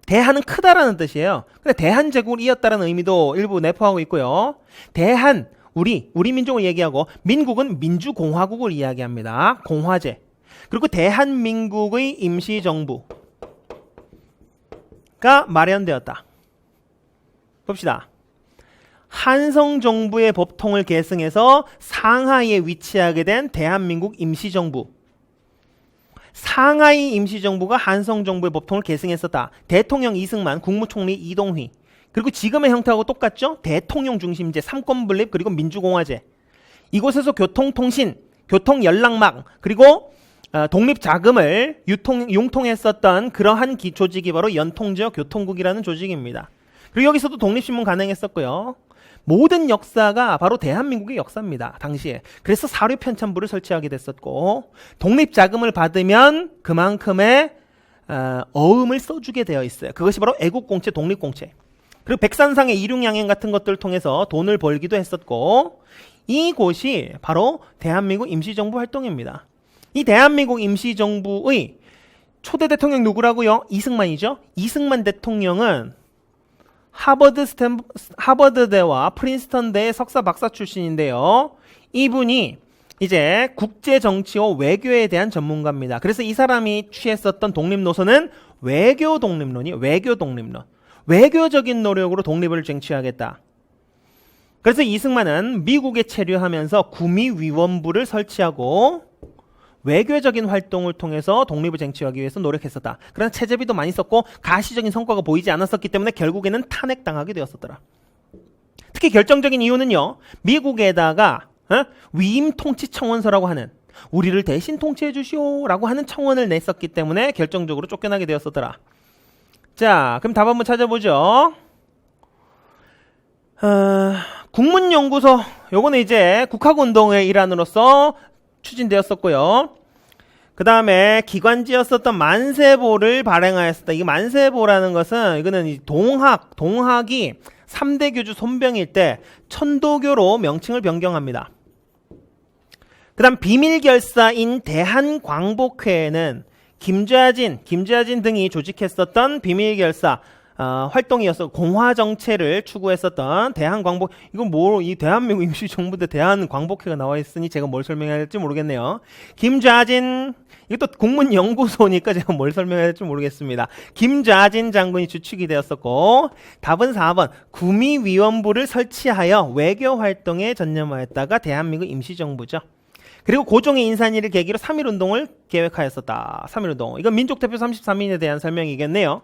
대한은 크다라는 뜻이에요. 근데 대한제국을 이었다라는 의미도 일부 내포하고 있고요. 대한, 우리 민족을 얘기하고, 민국은 민주공화국을 이야기합니다. 공화제. 그리고 대한민국의 임시정부가 마련되었다. 봅시다. 한성정부의 법통을 계승해서 상하이에 위치하게 된 대한민국 임시정부. 상하이 임시정부가 한성정부의 법통을 계승했었다. 대통령 이승만, 국무총리 이동휘. 그리고 지금의 형태하고 똑같죠? 대통령 중심제, 삼권분립, 그리고 민주공화제. 이곳에서 교통통신, 교통연락망, 그리고 독립자금을 융통했었던 그러한 조직이 바로 연통지역 교통국이라는 조직입니다. 그리고 여기서도 독립신문 가능했었고요. 모든 역사가 바로 대한민국의 역사입니다. 당시에. 그래서 사료편찬부를 설치하게 됐었고, 독립자금을 받으면 그만큼의 어음을 써주게 되어 있어요. 그것이 바로 애국공채, 독립공채. 그리고 백산상의 일용양행 같은 것들을 통해서 돈을 벌기도 했었고, 이곳이 바로 대한민국 임시정부 활동입니다. 이 대한민국 임시정부의 초대 대통령 누구라고요? 이승만이죠. 이승만 대통령은 하버드대와 프린스턴대의 석사 박사 출신인데요. 이분이 이제 국제정치와 외교에 대한 전문가입니다. 그래서 이 사람이 취했었던 독립노선은 외교 독립론. 외교적인 노력으로 독립을 쟁취하겠다. 그래서 이승만은 미국에 체류하면서 구미위원부를 설치하고 외교적인 활동을 통해서 독립을 쟁취하기 위해서 노력했었다. 그러나 체제비도 많이 썼고 가시적인 성과가 보이지 않았었기 때문에 결국에는 탄핵당하게 되었었더라. 특히 결정적인 이유는요. 미국에다가 위임 통치 청원서라고 하는, 우리를 대신 통치해 주시오라고 하는 청원을 냈었기 때문에 결정적으로 쫓겨나게 되었었더라. 자, 그럼 답 한번 찾아보죠. 국문연구소, 요거는 이제 국학운동의 일환으로서 추진되었었고요. 그 다음에 기관지였었던 만세보를 발행하였었다. 이게 만세보라는 것은, 이거는 동학이 3대 교주 손병일 때 천도교로 명칭을 변경합니다. 그 다음 비밀결사인 대한광복회는 김좌진 등이 조직했었던 비밀결사 활동이었어. 공화정체를 추구했었던 대한광복, 이건 이 대한민국 임시정부 때 대한광복회가 나와 있으니 제가 뭘 설명해야 할지 모르겠네요. 김좌진, 이것도 국문연구소니까 제가 뭘 설명해야 할지 모르겠습니다. 김좌진 장군이 주축이 되었었고, 답은 4번 구미위원부를 설치하여 외교활동에 전념하였다가 대한민국 임시정부죠. 그리고 고종의 인산일을 계기로 3.1운동을 계획하였었다. 3.1운동. 이건 민족대표 33인에 대한 설명이겠네요.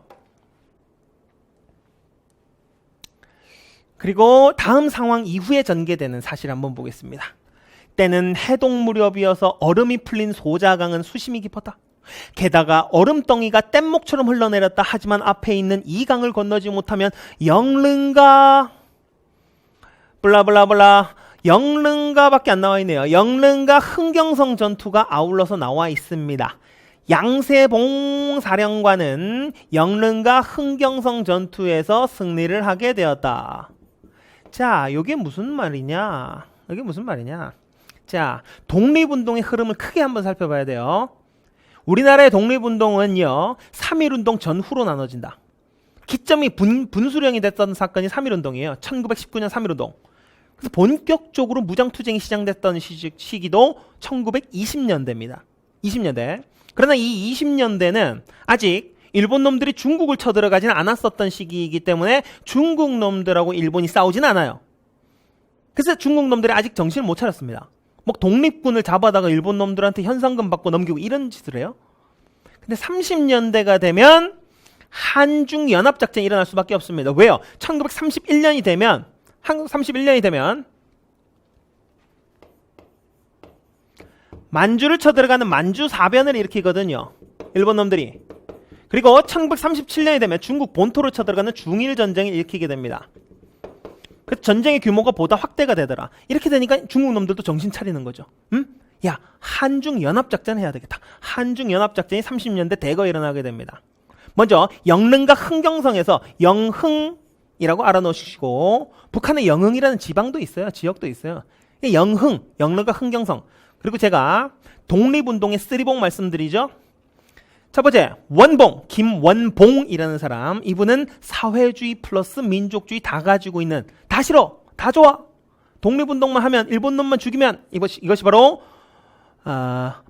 그리고 다음 상황 이후에 전개되는 사실 한번 보겠습니다. 때는 해동 무렵이어서 얼음이 풀린 소자강은 수심이 깊었다. 게다가 얼음덩이가 뗏목처럼 흘러내렸다. 하지만 앞에 있는 이 강을 건너지 못하면 영릉가 블라블라블라 영릉가밖에 안 나와 있네요. 영릉가 흥경성 전투가 아울러서 나와 있습니다. 양세봉 사령관은 영릉가 흥경성 전투에서 승리를 하게 되었다. 자, 이게 무슨 말이냐? 자, 독립운동의 흐름을 크게 한번 살펴봐야 돼요. 우리나라의 독립운동은요, 3.1운동 전후로 나눠진다. 기점이 분수령이 됐던 사건이 3.1운동이에요. 1919년 3.1운동. 그래서 본격적으로 무장투쟁이 시작됐던 시기도 1920년대입니다. 20년대. 그러나 이 20년대는 아직 일본 놈들이 중국을 쳐들어가지는 않았었던 시기이기 때문에 중국 놈들하고 일본이 싸우진 않아요. 그래서 중국 놈들이 아직 정신을 못 차렸습니다. 뭐 독립군을 잡아다가 일본 놈들한테 현상금 받고 넘기고 이런 짓을 해요. 근데 30년대가 되면 한중 연합작전이 일어날 수밖에 없습니다. 왜요? 1931년이 되면 만주를 쳐들어가는 만주 사변을 일으키거든요. 일본 놈들이. 그리고 1937년이 되면 중국 본토를 쳐들어가는 중일 전쟁을 일으키게 됩니다. 그 전쟁의 규모가 보다 확대가 되더라. 이렇게 되니까 중국 놈들도 정신 차리는 거죠. 야, 한중 연합작전 해야 되겠다. 한중 연합작전이 30년대 대거 일어나게 됩니다. 먼저 영릉과 흥경성에서 영흥이라고 알아놓으시고 북한에 영흥이라는 지방도 있어요. 지역도 있어요. 영흥, 영릉과 흥경성. 그리고 제가 독립운동의 쓰리봉 말씀드리죠. 첫 번째 원봉, 김원봉이라는 사람. 이분은 사회주의 플러스 민족주의 다 가지고 있는, 다 싫어, 다 좋아, 독립운동만 하면 일본 놈만 죽이면, 이것이 바로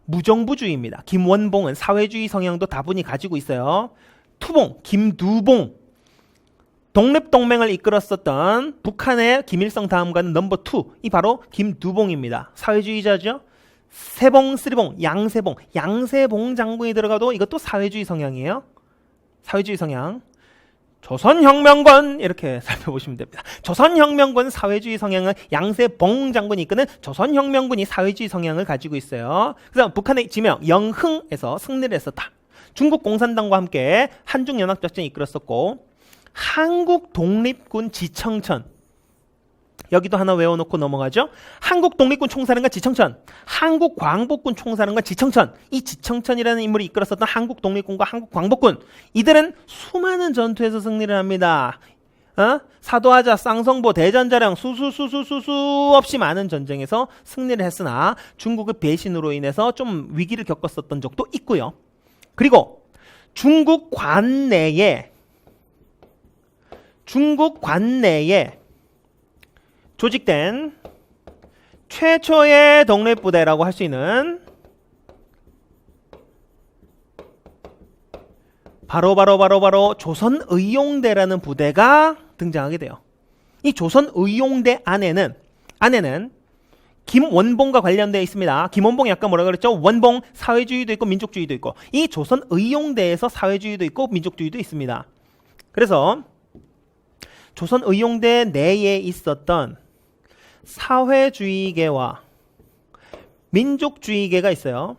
무정부주의입니다. 김원봉은 사회주의 성향도 다분히 가지고 있어요. 투봉, 김두봉, 독립동맹을 이끌었었던 북한의 김일성 다음가는 넘버 2, 이 바로 김두봉입니다. 사회주의자죠. 세봉, 쓰리봉, 양세봉. 양세봉 장군이 들어가도 이것도 사회주의 성향이에요. 사회주의 성향. 조선혁명권 이렇게 살펴보시면 됩니다. 조선혁명권 사회주의 성향은 양세봉 장군이 이끄는 조선혁명군이 사회주의 성향을 가지고 있어요. 그래서 북한의 지명 영흥에서 승리를 했었다. 중국 공산당과 함께 한중연합작전을 이끌었었고, 한국 독립군 지청천, 여기도 하나 외워놓고 넘어가죠. 한국 독립군 총사령관 지청천, 한국 광복군 총사령관 지청천. 이 지청천이라는 인물이 이끌었었던 한국 독립군과 한국 광복군, 이들은 수많은 전투에서 승리를 합니다. 사도하자, 쌍성보, 대전자령, 수수 없이 많은 전쟁에서 승리를 했으나 중국의 배신으로 인해서 좀 위기를 겪었었던 적도 있고요. 그리고 중국 관내에 조직된 최초의 독립부대라고 할 수 있는 바로 조선의용대라는 부대가 등장하게 돼요. 이 조선의용대 안에는 김원봉과 관련되어 있습니다. 김원봉이 아까 뭐라 그랬죠? 원봉, 사회주의도 있고 민족주의도 있고, 이 조선의용대에서 사회주의도 있고 민족주의도 있습니다. 그래서 조선의용대 내에 있었던 사회주의계와 민족주의계가 있어요.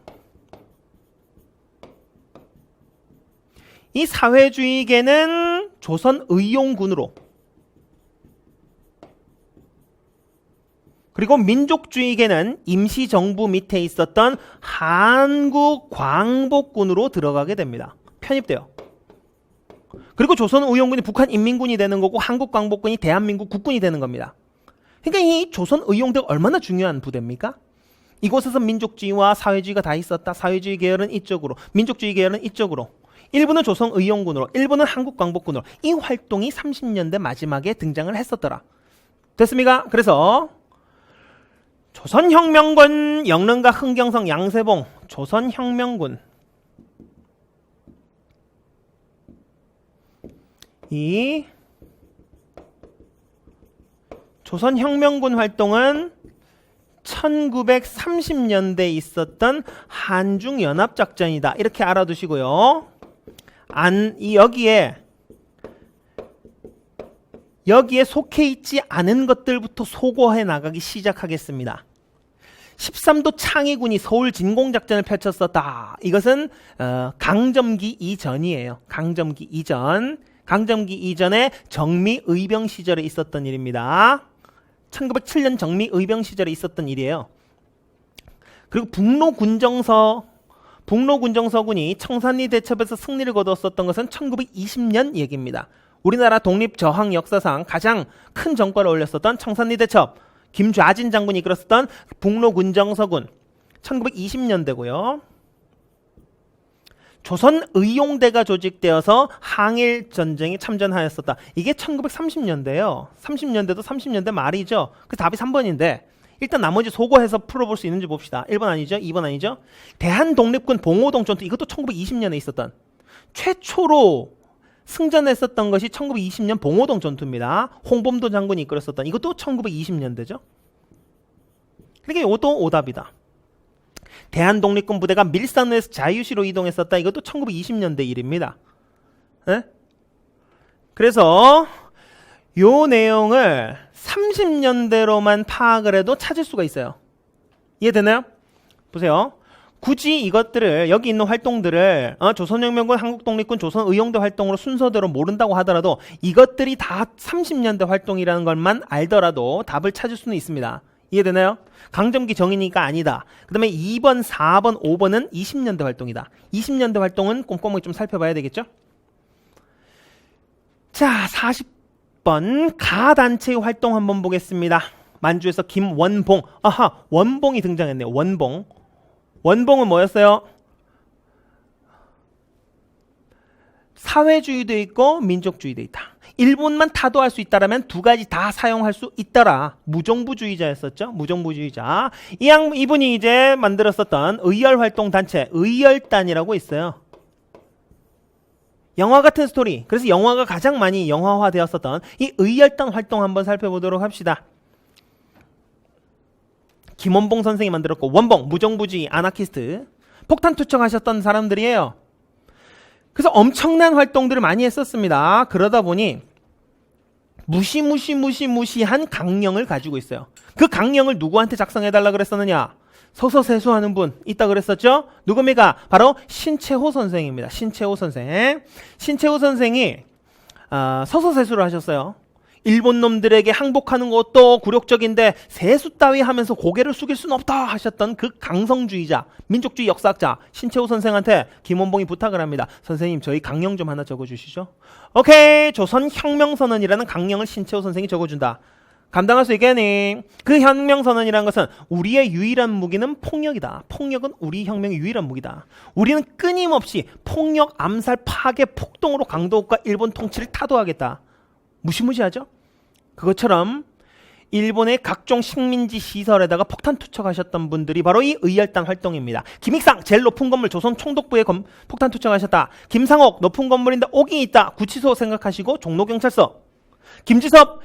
이 사회주의계는 조선의용군으로, 그리고 민족주의계는 임시정부 밑에 있었던 한국광복군으로 들어가게 됩니다. 편입돼요. 그리고 조선의용군이 북한인민군이 되는 거고, 한국광복군이 대한민국 국군이 되는 겁니다. 그러니까 이 조선의용대가 얼마나 중요한 부대입니까? 이곳에서 민족주의와 사회주의가 다 있었다. 사회주의 계열은 이쪽으로, 민족주의 계열은 이쪽으로. 일부는 조선의용군으로, 일부는 한국광복군으로. 이 활동이 30년대 마지막에 등장을 했었더라. 됐습니까? 그래서 조선혁명군, 영릉과 흥경성, 양세봉, 조선혁명군. 이 조선혁명군 활동은 1930년대에 있었던 한중연합작전이다. 이렇게 알아두시고요. 여기에 속해 있지 않은 것들부터 소거해 나가기 시작하겠습니다. 13도 창의군이 서울 진공작전을 펼쳤었다. 이것은 강점기 이전이에요. 강점기 이전에 정미의병 시절에 있었던 일입니다. 1907년 정미의병 시절에 있었던 일이에요. 그리고 북로군정서군이 청산리 대첩에서 승리를 거두었었던 것은 1920년 얘기입니다. 우리나라 독립저항 역사상 가장 큰 전과를 올렸었던 청산리 대첩, 김좌진 장군이 이끌었었던 북로군정서군, 1920년대고요. 조선의용대가 조직되어서 항일전쟁에 참전하였었다. 이게 1930년대예요. 30년대도 30년대 말이죠. 그 답이 3번인데 일단 나머지 소거해서 풀어볼 수 있는지 봅시다. 1번 아니죠? 2번 아니죠? 대한독립군 봉오동 전투, 이것도 1920년에 있었던, 최초로 승전했었던 것이 1920년 봉오동 전투입니다. 홍범도 장군이 이끌었었던, 이것도 1920년대죠. 그러니까 이것도 오답이다. 대한독립군 부대가 밀산에서 자유시로 이동했었다. 이것도 1920년대 일입니다. 네? 그래서 요 내용을 30년대로만 파악을 해도 찾을 수가 있어요. 이해되나요? 보세요. 굳이 이것들을, 여기 있는 활동들을 조선혁명군, 한국독립군, 조선의용대 활동으로 순서대로 모른다고 하더라도 이것들이 다 30년대 활동이라는 것만 알더라도 답을 찾을 수는 있습니다. 이해되나요? 강점기 정의니까 아니다. 그 다음에 2번, 4번, 5번은 20년대 활동이다. 20년대 활동은 꼼꼼하게 좀 살펴봐야 되겠죠? 자, 40번 가단체의 활동 한번 보겠습니다. 만주에서 김원봉. 아하, 원봉이 등장했네요. 원봉. 원봉은 뭐였어요? 사회주의도 있고 민족주의도 있다. 일본만 타도할 수 있다라면 두 가지 다 사용할 수 있더라. 무정부주의자였었죠. 무정부주의자. 이분이 이제 만들었었던 의열활동 단체 의열단이라고 있어요. 영화 같은 스토리. 그래서 영화가 가장 많이 영화화되었었던 이 의열단 활동 한번 살펴보도록 합시다. 김원봉 선생이 만들었고, 원봉 무정부주의 아나키스트 폭탄 투척하셨던 사람들이에요. 그래서 엄청난 활동들을 많이 했었습니다. 그러다 보니 무시한 강령을 가지고 있어요. 그 강령을 누구한테 작성해달라 그랬었느냐? 서서세수하는 분 있다 그랬었죠? 누굽니까? 바로 신채호 선생입니다. 신채호 선생. 신채호 선생이 서서세수를 하셨어요. 일본 놈들에게 항복하는 것도 굴욕적인데 세수 따위 하면서 고개를 숙일 수는 없다 하셨던 그 강성주의자, 민족주의 역사학자 신채호 선생한테 김원봉이 부탁을 합니다. 선생님, 저희 강령 좀 하나 적어주시죠. 오케이, 조선혁명선언이라는 강령을 신채호 선생이 적어준다. 감당할 수 있겠니? 그 혁명선언이라는 것은 우리의 유일한 무기는 폭력이다. 폭력은 우리 혁명의 유일한 무기다. 우리는 끊임없이 폭력, 암살, 파괴, 폭동으로 강도국가 일본 통치를 타도하겠다. 무시무시하죠? 그것처럼 일본의 각종 식민지 시설에다가 폭탄 투척하셨던 분들이 바로 이 의열단 활동입니다. 김익상 제일 높은 건물 조선 총독부에 폭탄 투척하셨다. 김상옥 높은 건물인데 옥이 있다. 구치소 생각하시고 종로경찰서. 김지섭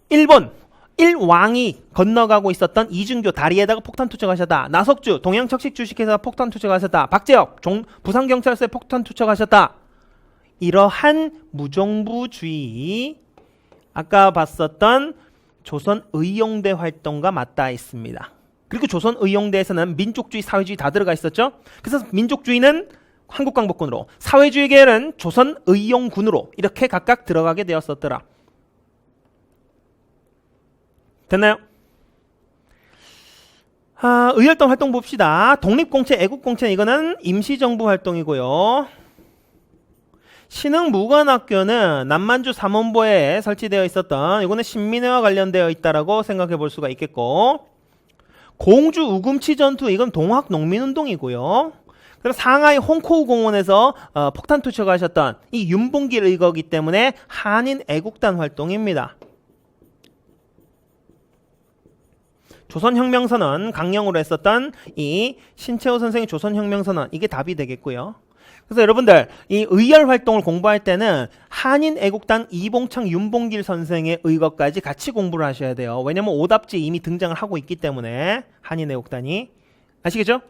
일본 1왕이 건너가고 있었던 이중교 다리에다가 폭탄 투척하셨다. 나석주 동양척식 주식회사 폭탄 투척하셨다. 박재혁 부산경찰서에 폭탄 투척하셨다. 이러한 무정부주의 아까 봤었던 조선의용대 활동과 맞닿아 있습니다. 그리고 조선의용대에서는 민족주의, 사회주의 다 들어가 있었죠. 그래서 민족주의는 한국광복군으로, 사회주의 계열은 조선의용군으로 이렇게 각각 들어가게 되었었더라. 됐나요? 의열단 활동 봅시다. 독립공채, 애국공채 이거는 임시정부 활동이고요. 신흥무관학교는 남만주 삼원보에 설치되어 있었던, 이거는 신민회와 관련되어 있다라고 생각해 볼 수가 있겠고, 공주 우금치 전투 이건 동학농민운동이고요. 그리고 상하이 홍코우 공원에서 폭탄 투척하셨던 이 윤봉길 의거기 때문에 한인 애국단 활동입니다. 조선혁명선언 강령으로 했었던 이 신채호 선생의 조선혁명선언, 이게 답이 되겠고요. 그래서 여러분들 이 의열 활동을 공부할 때는 한인 애국단 이봉창 윤봉길 선생의 의거까지 같이 공부를 하셔야 돼요. 왜냐면 오답지에 이미 등장을 하고 있기 때문에 한인 애국단이. 아시겠죠?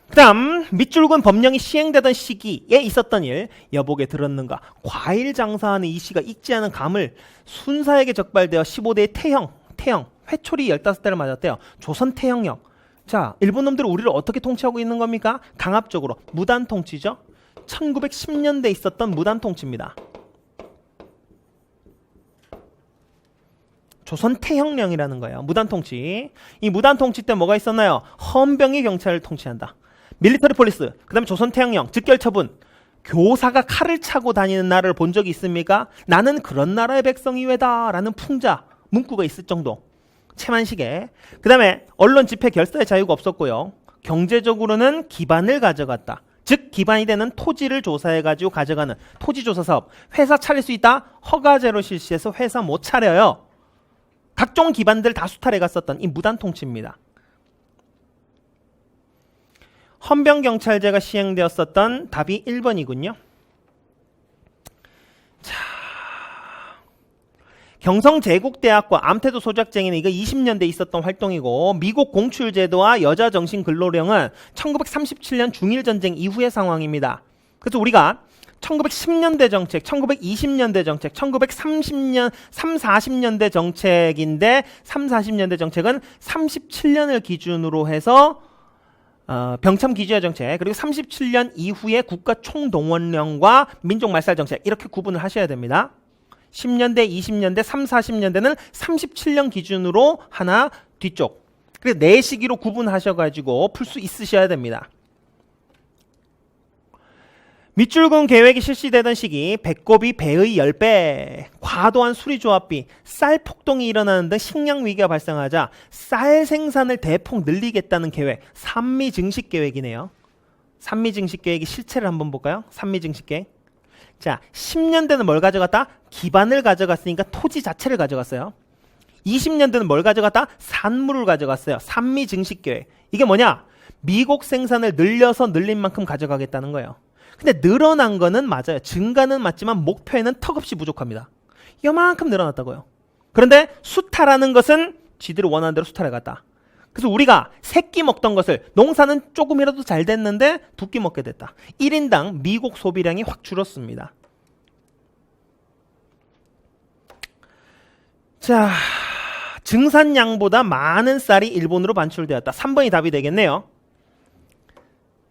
그 다음 밑줄근 법령이 시행되던 시기에 있었던 일, 여보게 들었는가. 과일 장사하는 이 씨가 익지 않은 감을 순사에게 적발되어 15대의 태형 회초리 15대를 맞았대요. 조선 태형령. 자, 일본 놈들은 우리를 어떻게 통치하고 있는 겁니까? 강압적으로 무단 통치죠. 1910년대에 있었던 무단 통치입니다. 조선 태형령이라는 거예요. 무단 통치. 이 무단 통치 때 뭐가 있었나요? 헌병이 경찰을 통치한다. 밀리터리 폴리스. 그 다음에 조선 태형령, 즉결 처분. 교사가 칼을 차고 다니는 나라를 본 적이 있습니까? 나는 그런 나라의 백성이 왜다 라는 풍자, 문구가 있을 정도. 채만식에. 그 다음에 언론 집회 결사의 자유가 없었고요. 경제적으로는 기반을 가져갔다. 즉 기반이 되는 토지를 조사해가지고 가져가는 토지조사 사업. 회사 차릴 수 있다? 허가제로 실시해서 회사 못 차려요. 각종 기반들 다 수탈해 갔었던 이 무단 통치입니다. 헌병경찰제가 시행되었었던 답이 1번이군요. 자, 경성제국대학과 암태도 소작쟁이는 이거 20년대 있었던 활동이고, 미국 공출제도와 여자정신근로령은 1937년 중일전쟁 이후의 상황입니다. 그래서 우리가 1910년대 정책, 1920년대 정책, 1930년, 40년대 정책인데 40년대 정책은 37년을 기준으로 해서 병참 기지화 정책, 그리고 37년 이후의 국가총동원령과 민족말살 정책, 이렇게 구분을 하셔야 됩니다. 10년대, 20년대, 40년대는 37년 기준으로 하나 뒤쪽. 그래서 네 시기로 구분하셔가지고 풀 수 있으셔야 됩니다. 밑줄근 계획이 실시되던 시기 배꼽이 배의 10배, 과도한 수리조합비, 쌀 폭동이 일어나는 등 식량 위기가 발생하자 쌀 생산을 대폭 늘리겠다는 계획, 산미증식 계획이네요. 산미증식 계획의 실체를 한번 볼까요? 산미증식 계획. 자, 10년대는 뭘 가져갔다? 기반을 가져갔으니까 토지 자체를 가져갔어요. 20년대는 뭘 가져갔다? 산물을 가져갔어요. 산미증식 계획. 이게 뭐냐? 미국 생산을 늘려서 늘린 만큼 가져가겠다는 거예요. 근데 늘어난 거는 맞아요. 증가는 맞지만 목표에는 턱없이 부족합니다. 이만큼 늘어났다고요. 그런데 수탈하는 것은 지들이 원하는 대로 수탈해갔다. 그래서 우리가 세끼 먹던 것을 농사는 조금이라도 잘 됐는데 두 끼 먹게 됐다. 1인당 미국 소비량이 확 줄었습니다. 자, 증산량보다 많은 쌀이 일본으로 반출되었다. 3번이 답이 되겠네요.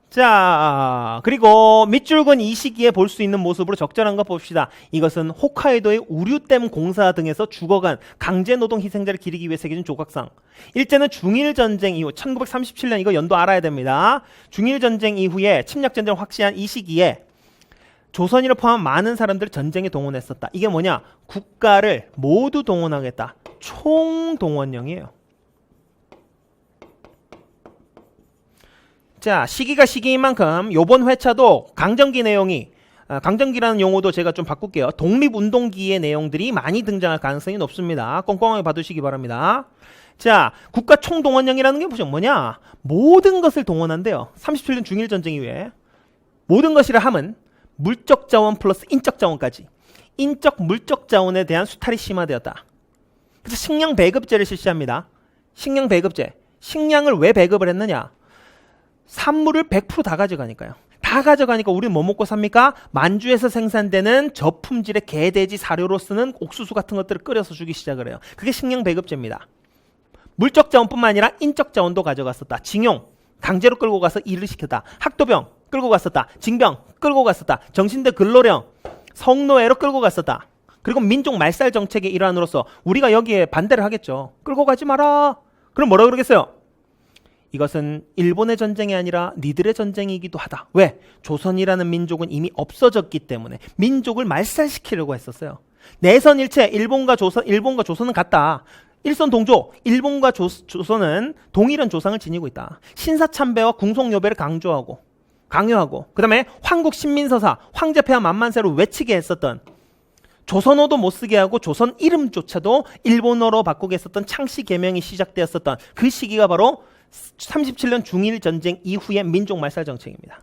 자, 그리고 밑줄근 이 시기에 볼 수 있는 모습으로 적절한 것 봅시다. 이것은 홋카이도의 우류댐 공사 등에서 죽어간 강제노동 희생자를 기리기 위해 새겨진 조각상. 일제는 중일전쟁 이후 1937년 이거 연도 알아야 됩니다. 중일전쟁 이후에 침략전쟁을 확시한 이 시기에 조선인을 포함한 많은 사람들을 전쟁에 동원했었다. 이게 뭐냐? 국가를 모두 동원하겠다. 총동원령이에요. 자, 시기가 시기인 만큼 요번 회차도 강점기 내용이 강점기라는 용어도 제가 좀 바꿀게요. 독립운동기의 내용들이 많이 등장할 가능성이 높습니다. 꼼꼼하게 봐두시기 바랍니다. 자, 국가 총동원령이라는 게 뭐냐? 모든 것을 동원한대요. 37년 중일전쟁 이후에 모든 것이라 함은 물적 자원 플러스 인적 자원까지, 인적 물적 자원에 대한 수탈이 심화되었다. 그래서 식량 배급제를 실시합니다. 식량 배급제. 식량을 왜 배급을 했느냐? 산물을 100% 다 가져가니까요. 다 가져가니까 우리는 뭐 먹고 삽니까? 만주에서 생산되는 저품질의 개돼지 사료로 쓰는 옥수수 같은 것들을 끓여서 주기 시작을 해요. 그게 식량 배급제입니다. 물적 자원뿐만 아니라 인적 자원도 가져갔었다. 징용, 강제로 끌고 가서 일을 시켰다. 학도병 끌고 갔었다. 징병 끌고 갔었다. 정신대 근로령, 성노예로 끌고 갔었다. 그리고 민족 말살 정책의 일환으로서 우리가 여기에 반대를 하겠죠. 끌고 가지 마라. 그럼 뭐라 그러겠어요? 이것은 일본의 전쟁이 아니라 니들의 전쟁이기도 하다. 왜? 조선이라는 민족은 이미 없어졌기 때문에 민족을 말살시키려고 했었어요. 내선일체 일본과 조선은 같다. 일선 동조, 일본과 조선은 동일한 조상을 지니고 있다. 신사참배와 궁속요배를 강요하고 그 다음에 황국신민서사, 황제폐하 만만세로 외치게 했었던, 조선어도 못쓰게 하고 조선 이름조차도 일본어로 바꾸게 했었던 창씨 개명이 시작되었었던 그 시기가 바로 37년 중일전쟁 이후의 민족 말살 정책입니다.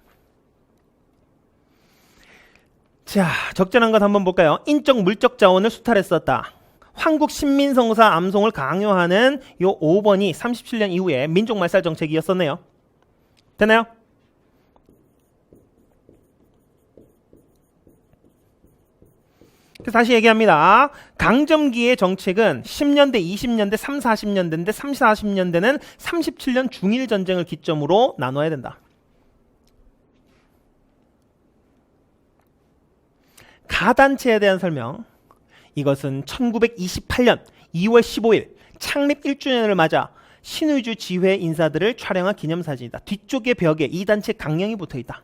자, 적절한 것 한번 볼까요? 인적 물적 자원을 수탈했었다. 황국 신민성사 암송을 강요하는 요 5번이 37년 이후에 민족 말살 정책이었었네요. 되나요? 다시 얘기합니다. 강점기의 정책은 10년대, 20년대, 3, 40년대인데 3, 40년대는 37년 중일전쟁을 기점으로 나눠야 된다. 가단체에 대한 설명. 이것은 1928년 2월 15일 창립 1주년을 맞아 신의주 지회 인사들을 촬영한 기념사진이다. 뒤쪽의 벽에 이 단체 강령이 붙어있다.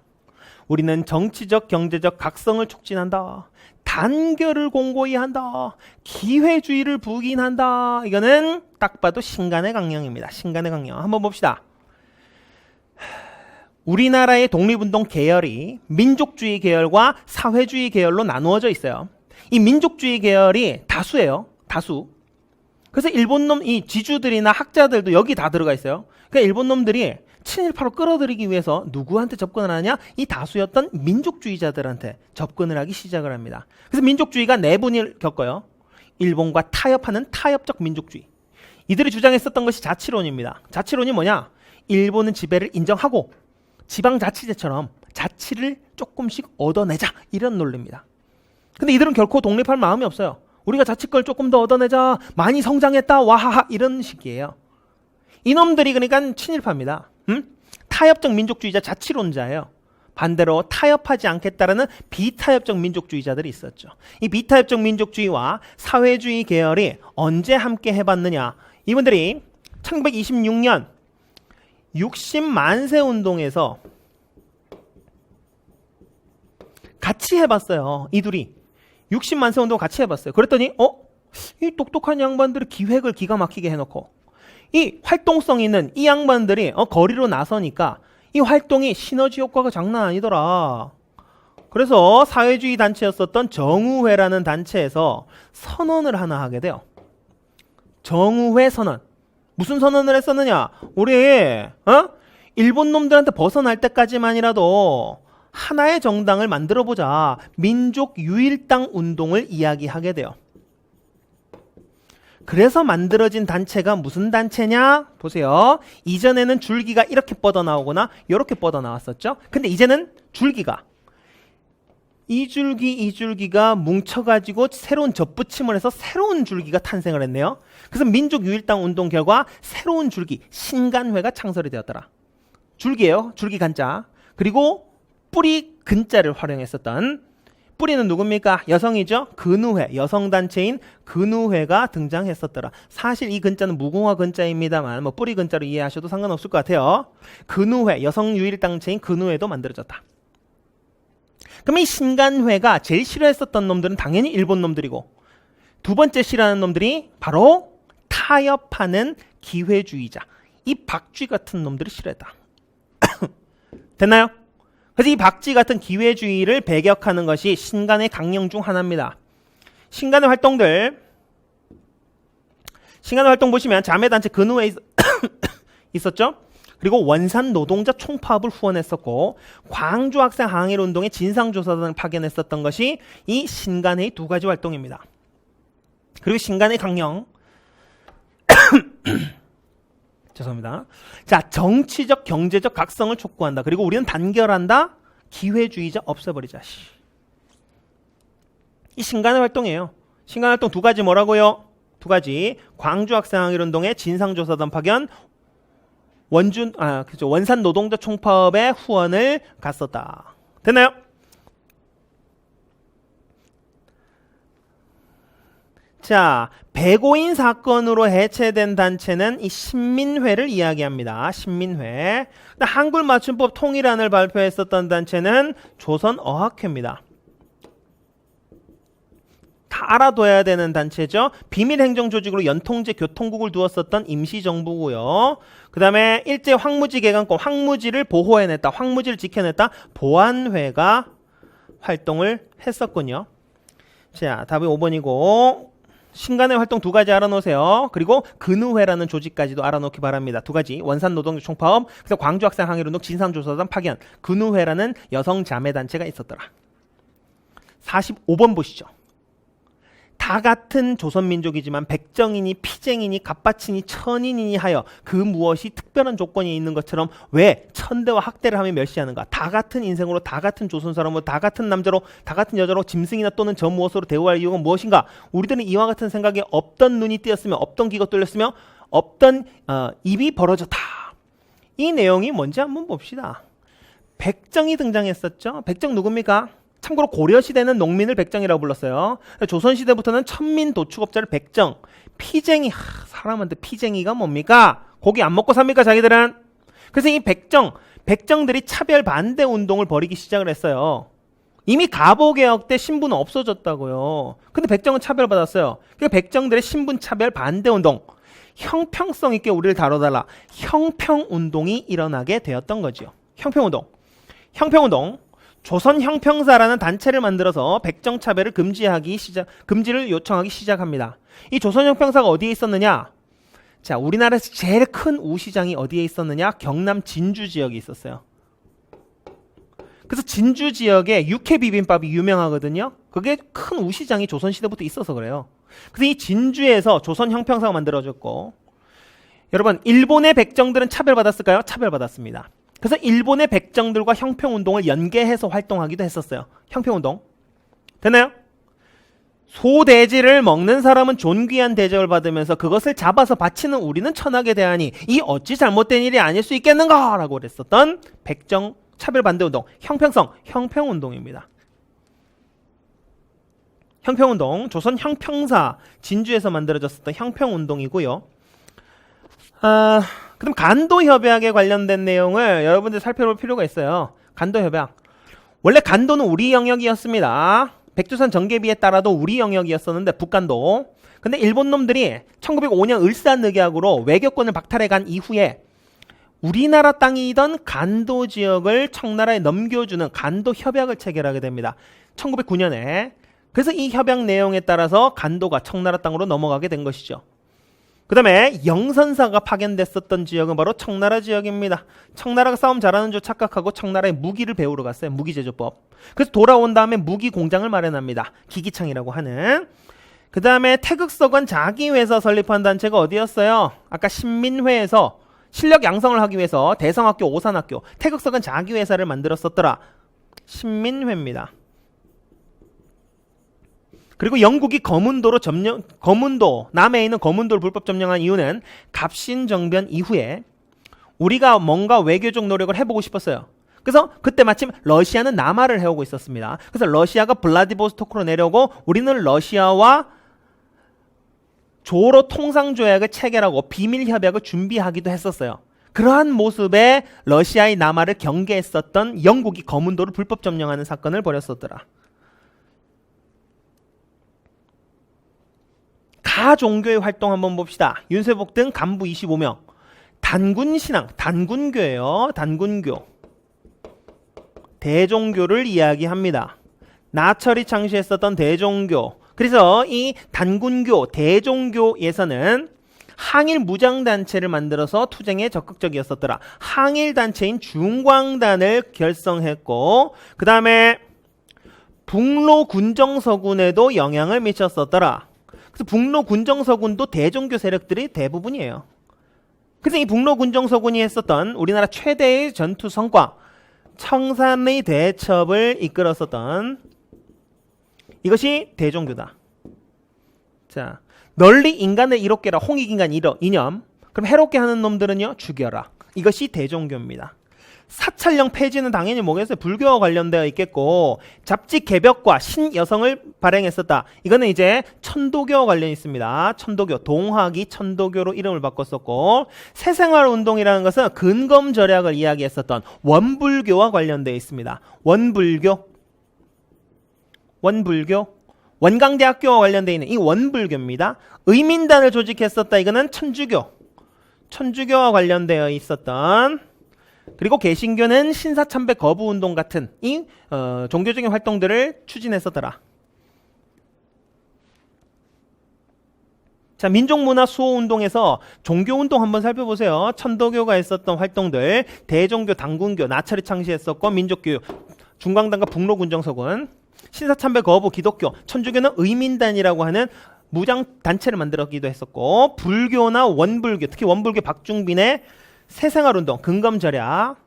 우리는 정치적, 경제적 각성을 촉진한다. 단결을 공고히 한다. 기회주의를 부인한다. 이거는 딱 봐도 신간의 강령입니다. 신간의 강령. 한번 봅시다. 우리나라의 독립운동 계열이 민족주의 계열과 사회주의 계열로 나누어져 있어요. 이 민족주의 계열이 다수예요. 다수. 그래서 일본 이 지주들이나 학자들도 여기 다 들어가 있어요. 그러니까 일본 놈들이 친일파로 끌어들이기 위해서 누구한테 접근을 하냐? 이 다수였던 민족주의자들한테 접근을 하기 시작을 합니다. 그래서 민족주의가 네 분을 겪어요. 일본과 타협하는 타협적 민족주의. 이들이 주장했었던 것이 자치론입니다. 자치론이 뭐냐? 일본은 지배를 인정하고 지방자치제처럼 자치를 조금씩 얻어내자, 이런 논리입니다. 근데 이들은 결코 독립할 마음이 없어요. 우리가 자치권을 조금 더 얻어내자, 많이 성장했다, 와하하, 이런 식이에요. 이놈들이 그러니까 친일파입니다. 타협적 민족주의자, 자치론자예요. 반대로 타협하지 않겠다라는 비타협적 민족주의자들이 있었죠. 이 비타협적 민족주의와 사회주의 계열이 언제 함께 해봤느냐? 이분들이 1926년 60만세 운동에서 같이 해봤어요. 이 둘이 60만 세 운동 같이 해봤어요. 그랬더니 이 똑똑한 양반들이 기획을 기가 막히게 해놓고 이 활동성 있는 이 양반들이 거리로 나서니까 이 활동이 시너지 효과가 장난 아니더라. 그래서 사회주의 단체였었던 정우회라는 단체에서 선언을 하나 하게 돼요. 정우회 선언. 무슨 선언을 했었느냐? 우리 일본 놈들한테 벗어날 때까지만이라도 하나의 정당을 만들어보자. 민족 유일당 운동을 이야기하게 돼요. 그래서 만들어진 단체가 무슨 단체냐? 보세요. 이전에는 줄기가 이렇게 뻗어나오거나 이렇게 뻗어나왔었죠. 근데 이제는 줄기가 이 줄기가 뭉쳐가지고 새로운 접붙임을 해서 새로운 줄기가 탄생을 했네요. 그래서 민족유일당 운동 결과 새로운 줄기, 신간회가 창설이 되었더라. 줄기예요. 줄기 간자. 그리고 뿌리 근자를 활용했었던, 뿌리는 누굽니까? 여성이죠. 근우회, 여성단체인 근우회가 등장했었더라. 사실 이 근자는 무궁화 근자입니다만 뭐 뿌리 근자로 이해하셔도 상관없을 것 같아요. 근우회, 여성유일단체인 근우회도 만들어졌다. 그럼 이 신간회가 제일 싫어했었던 놈들은 당연히 일본 놈들이고, 두 번째 싫어하는 놈들이 바로 타협하는 기회주의자, 이 박쥐 같은 놈들이 싫어했다. 됐나요? 그래서 이 박쥐 같은 기회주의를 배격하는 것이 신간의 강령 중 하나입니다. 신간의 활동들, 신간의 활동 보시면 자매단체 근우회 있었죠? 그리고 원산 노동자 총파업을 후원했었고, 광주 학생 항일 운동의 진상조사단을 파견했었던 것이 이 신간의 두 가지 활동입니다. 그리고 신간의 강령 죄송합니다. 자, 정치적 경제적 각성을 촉구한다. 그리고 우리는 단결한다. 기회주의자 없애버리자. 이 신간의 활동이에요. 신간의 활동 두 가지 뭐라고요? 두 가지. 광주 학생 항일 운동의 진상조사단 파견, 그렇죠. 원산 노동자 총파업에 후원을 갔었다. 됐나요? 자, 백오인 사건으로 해체된 단체는 이 신민회를 이야기합니다. 신민회. 한글 맞춤법 통일안을 발표했었던 단체는 조선어학회입니다. 다 알아둬야 되는 단체죠. 비밀행정조직으로 연통제 교통국을 두었었던 임시정부고요. 그 다음에 일제 황무지 개간권, 황무지를 보호해냈다, 황무지를 지켜냈다, 보안회가 활동을 했었군요. 자, 답이 5번이고 신간의 활동 두 가지 알아놓으세요. 그리고 근우회라는 조직까지도 알아놓기 바랍니다. 두 가지. 원산 노동자 총파업, 그래서 광주 학생 항일운동 진상조사단 파견, 근우회라는 여성 자매단체가 있었더라. 45번 보시죠. 다 같은 조선민족이지만 백정이니 피쟁이니 갑바치니 천인이니 하여 그 무엇이 특별한 조건이 있는 것처럼 왜 천대와 학대를 하며 멸시하는가? 다 같은 인생으로, 다 같은 조선 사람으로, 다 같은 남자로, 다 같은 여자로 짐승이나 또는 저 무엇으로 대우할 이유가 무엇인가? 우리들은 이와 같은 생각에 없던 눈이 띄었으며 없던 귀가 뚫렸으며 없던 입이 벌어졌다. 이 내용이 뭔지 한번 봅시다. 백정이 등장했었죠. 백정 누굽니까? 참고로 고려시대는 농민을 백정이라고 불렀어요. 조선시대부터는 천민 도축업자를 백정, 피쟁이, 사람한테 피쟁이가 뭡니까? 고기 안 먹고 삽니까 자기들은? 그래서 이 백정들이 차별 반대 운동을 벌이기 시작을 했어요. 이미 가보개혁 때 신분은 없어졌다고요. 근데 백정은 차별받았어요. 그러니까 백정들의 신분 차별 반대 운동, 형평성 있게 우리를 다뤄달라, 형평운동이 일어나게 되었던 거죠. 형평운동. 조선형평사라는 단체를 만들어서 백정차별을 금지를 요청하기 시작합니다. 이 조선형평사가 어디에 있었느냐? 자, 우리나라에서 제일 큰 우시장이 어디에 있었느냐? 경남 진주 지역에 있었어요. 그래서 진주 지역에 육회비빔밥이 유명하거든요. 그게 큰 우시장이 조선시대부터 있어서 그래요. 그래서 이 진주에서 조선형평사가 만들어졌고, 여러분, 일본의 백정들은 차별받았을까요? 차별받았습니다. 그래서 일본의 백정들과 형평운동을 연계해서 활동하기도 했었어요. 형평운동. 됐나요? 소돼지를 먹는 사람은 존귀한 대접을 받으면서 그것을 잡아서 바치는 우리는 천하게 대하니 이 어찌 잘못된 일이 아닐 수 있겠는가? 라고 그랬었던 백정 차별반대운동, 형평운동입니다. 형평운동, 조선 형평사, 진주에서 만들어졌었던 형평운동이고요. 그럼 간도협약에 관련된 내용을 여러분들 살펴볼 필요가 있어요. 간도협약. 원래 간도는 우리 영역이었습니다. 백두산 전개비에 따라도 우리 영역이었었는데 북간도. 근데 일본 놈들이 1905년 을사늑약으로 외교권을 박탈해 간 이후에 우리나라 땅이던 간도 지역을 청나라에 넘겨주는 간도 협약을 체결하게 됩니다. 1909년에. 그래서 이 협약 내용에 따라서 간도가 청나라 땅으로 넘어가게 된 것이죠. 그 다음에 영선사가 파견됐었던 지역은 바로 청나라 지역입니다. 청나라가 싸움 잘하는 줄 착각하고 청나라에 무기를 배우러 갔어요. 무기제조법. 그래서 돌아온 다음에 무기 공장을 마련합니다. 기기창이라고 하는. 그 다음에 태극서관 자기회사 설립한 단체가 어디였어요? 아까 신민회에서 실력 양성을 하기 위해서 대성학교, 오산학교, 태극서관 자기회사를 만들었었더라. 신민회입니다. 그리고 영국이 거문도, 남해에 있는 거문도를 불법 점령한 이유는 갑신정변 이후에 우리가 뭔가 외교적 노력을 해보고 싶었어요. 그래서 그때 마침 러시아는 남하를 해오고 있었습니다. 그래서 러시아가 블라디보스토크로 내려오고 우리는 러시아와 조로 통상조약을 체결하고 비밀협약을 준비하기도 했었어요. 그러한 모습에 러시아의 남하를 경계했었던 영국이 거문도를 불법 점령하는 사건을 벌였었더라. 가종교의 활동 한번 봅시다. 윤세복 등 간부 25명. 단군신앙, 단군교예요. 단군교. 대종교를 이야기합니다. 나철이 창시했었던 대종교. 그래서 이 단군교, 대종교에서는 항일 무장단체를 만들어서 투쟁에 적극적이었었더라. 항일단체인 중광단을 결성했고 그 다음에 북로 군정서군에도 영향을 미쳤었더라. 그래서 북로 군정서군도 대종교 세력들이 대부분이에요. 그래서 이 북로 군정서군이 했었던 우리나라 최대의 전투 성과 청산리 대첩을 이끌었었던 이것이 대종교다. 자, 널리 인간을 이롭게 해라. 홍익인간 이념. 그럼 해롭게 하는 놈들은요 죽여라. 이것이 대종교입니다. 사찰령 폐지는 당연히 뭐겠어요? 불교와 관련되어 있겠고 잡지 개벽과 신여성을 발행했었다. 이거는 이제 천도교와 관련이 있습니다. 천도교, 동학이 천도교로 이름을 바꿨었고 새생활운동이라는 것은 근검절약을 이야기했었던 원불교와 관련되어 있습니다. 원불교, 원광대학교와 관련되어 있는 이 원불교입니다. 의민단을 조직했었다. 이거는 천주교와 관련되어 있었던 그리고 개신교는 신사참배 거부운동 같은 이 종교적인 활동들을 추진했었더라. 자, 민족문화 수호운동에서 종교운동 한번 살펴보세요. 천도교가 했었던 활동들, 대종교, 당군교, 나철이 창시했었고 민족교육, 중광단과 북로군정서군, 신사참배 거부, 기독교, 천주교는 의민단이라고 하는 무장단체를 만들었기도 했었고 불교나 원불교, 특히 원불교 박중빈의 새생활운동, 근검절약.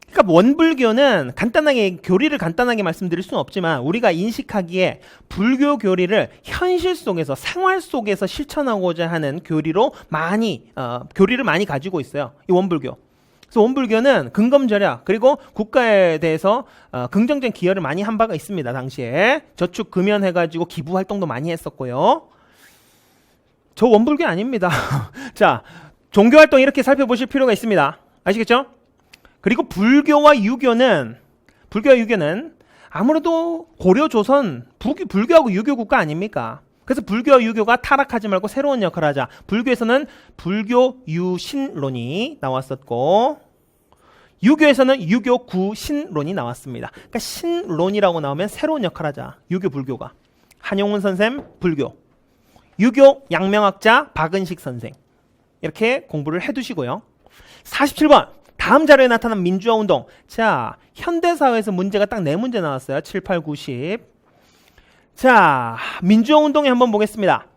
그러니까 원불교는 간단하게 교리를 간단하게 말씀드릴 수는 없지만 우리가 인식하기에 불교 교리를 현실 속에서 생활 속에서 실천하고자 하는 교리를 많이 가지고 있어요. 이 원불교. 그래서 원불교는 근검절약 그리고 국가에 대해서 긍정적인 기여를 많이 한 바가 있습니다. 당시에 저축 금연해가지고 기부 활동도 많이 했었고요. 저 원불교 아닙니다. 자. 종교활동 이렇게 살펴보실 필요가 있습니다. 아시겠죠? 그리고 불교와 유교는 아무래도 고려 조선 불교하고 유교 국가 아닙니까? 그래서 불교와 유교가 타락하지 말고 새로운 역할을 하자. 불교에서는 불교 유신론이 나왔었고 유교에서는 유교 구신론이 나왔습니다. 그러니까 신론이라고 나오면 새로운 역할을 하자. 유교 불교가. 한용운 선생 불교. 유교 양명학자 박은식 선생. 이렇게 공부를 해두시고요. 47번 다음 자료에 나타난 민주화운동. 자, 현대사회에서 문제가 딱 4문제 나왔어요. 7, 8, 9, 10. 자, 민주화운동에 한번 보겠습니다.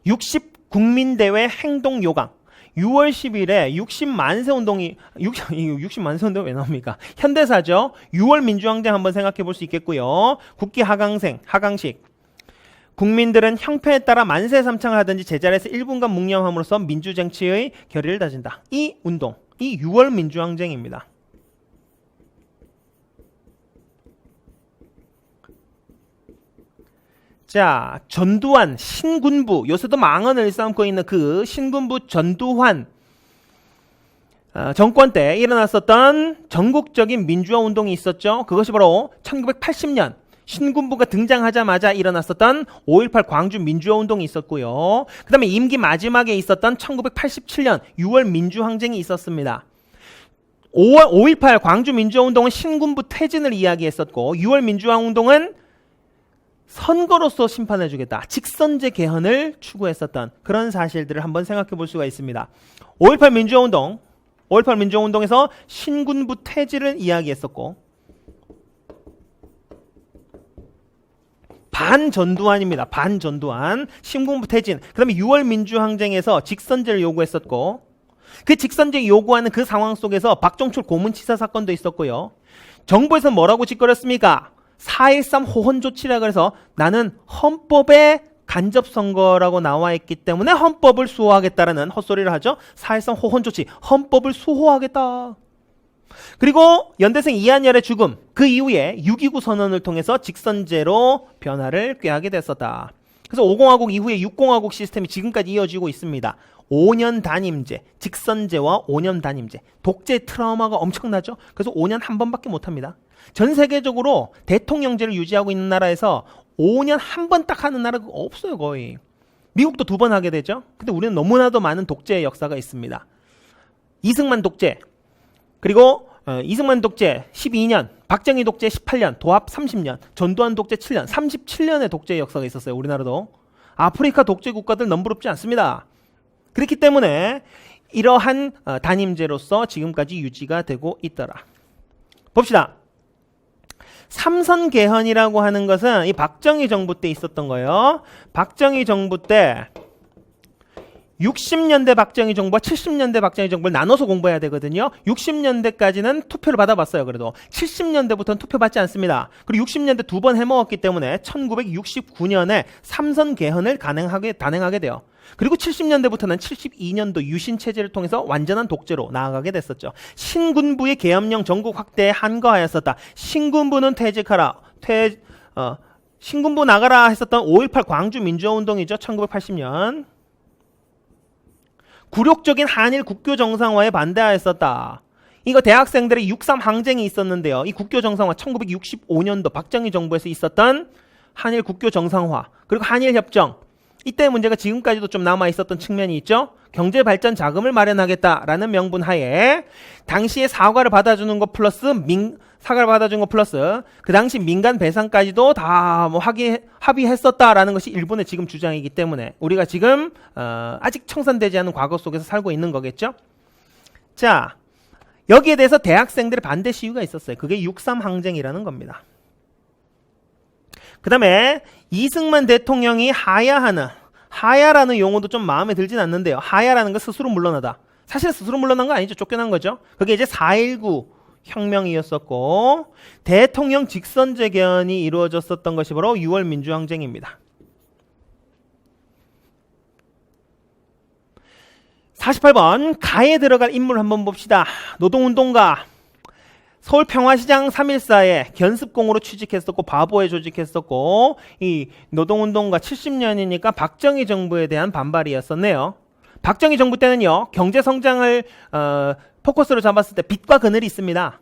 60 국민대회 행동요강. 6월 10일에 60만세 운동이 60만세 운동 왜 나옵니까? 현대사죠. 6월 민주항쟁 한번 생각해 볼 수 있겠고요. 국기 하강식. 국민들은 형편에 따라 만세 삼창을 하든지 제자리에서 1분간 묵념함으로써 민주쟁취의 결의를 다진다. 이 운동, 이 6월 민주항쟁입니다. 자, 전두환, 신군부, 요새도 망언을 일삼고 있는 그 신군부 전두환 정권 때 일어났었던 전국적인 민주화 운동이 있었죠. 그것이 바로 1980년 신군부가 등장하자마자 일어났었던 5.18 광주 민주화 운동이 있었고요. 그 다음에 임기 마지막에 있었던 1987년 6월 민주항쟁이 있었습니다. 5.18 광주 민주화 운동은 신군부 퇴진을 이야기했었고 6월 민주화 운동은 선거로서 심판해주겠다. 직선제 개헌을 추구했었던 그런 사실들을 한번 생각해 볼 수가 있습니다. 5.18 민주화 운동에서 신군부 퇴진을 이야기했었고 반전두환입니다. 반전두환, 신군부 퇴진. 그 다음에 6월 민주항쟁에서 직선제를 요구했었고 그 직선제 요구하는 그 상황 속에서 박정철 고문치사 사건도 있었고요. 정부에서 뭐라고 짓거렸습니까? 4.13 호헌 조치라 그래서 나는 헌법의 간접선거라고 나와 있기 때문에 헌법을 수호하겠다라는 헛소리를 하죠. 4.13 호헌 조치, 헌법을 수호하겠다. 그리고 연대생 이한열의 죽음, 그 이후에 6.29 선언을 통해서 직선제로 변화를 꾀하게 됐었다. 그래서 5공화국 이후에 6공화국 시스템이 지금까지 이어지고 있습니다. 5년 단임제, 직선제와 5년 단임제. 독재 트라우마가 엄청나죠? 그래서 5년 한 번밖에 못합니다. 전 세계적으로 대통령제를 유지하고 있는 나라에서 5년 한 번 딱 하는 나라가 없어요, 거의. 미국도 2번 하게 되죠? 근데 우리는 너무나도 많은 독재의 역사가 있습니다. 이승만 독재, 그리고 이승만 독재 12년, 박정희 독재 18년, 도합 30년, 전두환 독재 7년, 37년의 독재의 역사가 있었어요, 우리나라도. 아프리카 독재 국가들 넘부럽지 않습니다. 그렇기 때문에 이러한 단임제로서 지금까지 유지가 되고 있더라. 봅시다. 삼선 개헌이라고 하는 것은 이 박정희 정부 때 있었던 거예요. 박정희 정부 때 60년대 박정희 정부와 70년대 박정희 정부를 나눠서 공부해야 되거든요. 60년대까지는 투표를 받아봤어요. 그래도 70년대부터는 투표 받지 않습니다. 그리고 60년대 2번 해먹었기 때문에 1969년에 삼선 개헌을 단행하게 돼요. 그리고 70년대부터는 72년도 유신 체제를 통해서 완전한 독재로 나아가게 됐었죠. 신군부의 계엄령 전국 확대에 한거하였었다. 신군부는 퇴직하라. 신군부 나가라 했었던 5.18 광주 민주화 운동이죠. 1980년. 굴욕적인 한일 국교 정상화에 반대하였었다. 이거 대학생들의 6.3 항쟁이 있었는데요. 이 국교 정상화 1965년도 박정희 정부에서 있었던 한일 국교 정상화 그리고 한일 협정 이때 문제가 지금까지도 좀 남아있었던 측면이 있죠. 경제발전 자금을 마련하겠다라는 명분 하에 당시에 사과를 받아주는 것 플러스 그 당시 민간 배상까지도 다 뭐 합의했었다라는 것이 일본의 지금 주장이기 때문에 우리가 지금 아직 청산되지 않은 과거 속에서 살고 있는 거겠죠. 자, 여기에 대해서 대학생들의 반대 시위가 있었어요. 그게 6.3 항쟁이라는 겁니다. 그 다음에 이승만 대통령이 하야라는 용어도 좀 마음에 들진 않는데요. 하야라는 건 스스로 물러나다. 사실 스스로 물러난 거 아니죠. 쫓겨난 거죠. 그게 이제 4.19 혁명이었었고 대통령 직선제 개헌이 이루어졌었던 것이 바로 6월 민주항쟁입니다. 48번 가에 들어갈 인물 한번 봅시다. 노동운동가 서울평화시장 3.14에 견습공으로 취직했었고 바보에 조직했었고 이 노동운동가 70년이니까 박정희 정부에 대한 반발이었었네요. 박정희 정부 때는요. 경제성장을 포커스로 잡았을 때 빛과 그늘이 있습니다.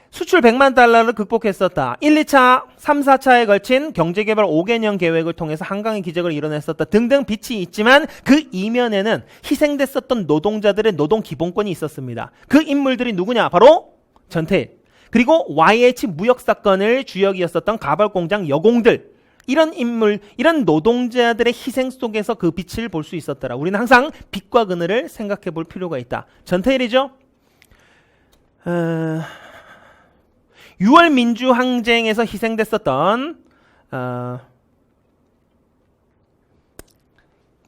수출 100만 달러를 극복했었다. 1, 2차, 3, 4차에 걸친 경제개발 5개년 계획을 통해서 한강의 기적을 이뤄냈었다. 등등 빛이 있지만 그 이면에는 희생됐었던 노동자들의 노동 기본권이 있었습니다. 그 인물들이 누구냐? 바로 전태일. 그리고 YH 무역사건을 주역이었었던 가발공장 여공들. 이런 인물, 이런 노동자들의 희생 속에서 그 빛을 볼 수 있었더라. 우리는 항상 빛과 그늘을 생각해 볼 필요가 있다. 전태일이죠. 6월 민주항쟁에서 희생됐었던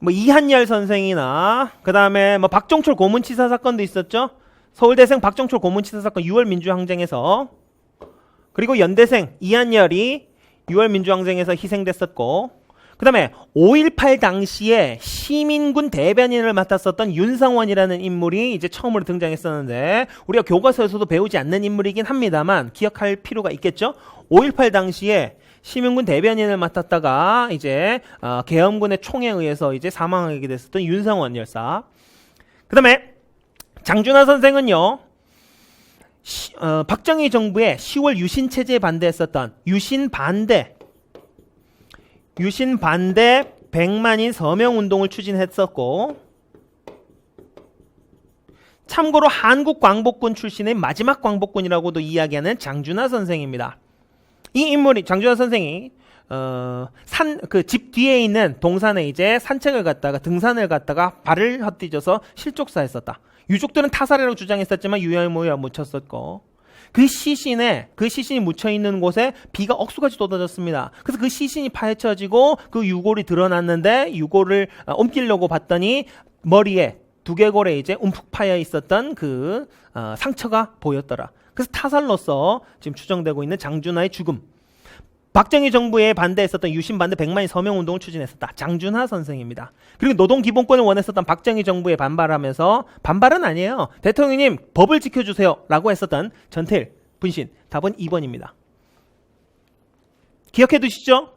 뭐 이한열 선생이나 그 다음에 뭐 박정철 고문치사 사건도 있었죠. 서울대생 박정철 고문치사 사건 6월 민주항쟁에서 그리고 연대생 이한열이 6월 민주항쟁에서 희생됐었고 그 다음에 5.18 당시에 시민군 대변인을 맡았었던 윤상원이라는 인물이 이제 처음으로 등장했었는데 우리가 교과서에서도 배우지 않는 인물이긴 합니다만 기억할 필요가 있겠죠. 5.18 당시에 시민군 대변인을 맡았다가 이제 계엄군의 총에 의해서 이제 사망하게 됐었던 윤상원 열사. 그 다음에 장준하 선생은요, 박정희 정부의 10월 유신체제에 반대했었던 유신반대 백만인 서명운동을 추진했었고, 참고로 한국광복군 출신의 마지막 광복군이라고도 이야기하는 장준하 선생입니다. 이 인물이, 장준하 선생이 그 집 뒤에 있는 동산에 이제 등산을 갔다가 발을 헛디뎌서 실족사했었다. 유족들은 타살이라고 주장했었지만 유야무야 묻혔었고, 그 시신이 묻혀있는 곳에 비가 억수같이 쏟아졌습니다. 그래서 그 시신이 파헤쳐지고 그 유골이 드러났는데, 유골을 옮기려고 봤더니 머리에 두개골에 이제 움푹 파여 있었던 그 상처가 보였더라. 그래서 타살로서 지금 추정되고 있는 장준하의 죽음. 박정희 정부에 반대했었던 유신반대 백만인 서명운동을 추진했었다. 장준하 선생입니다. 그리고 노동기본권을 원했었던 박정희 정부에 반발하면서, 반발은 아니에요, 대통령님 법을 지켜주세요 라고 했었던 전태일 분신. 답은 2번입니다. 기억해 두시죠?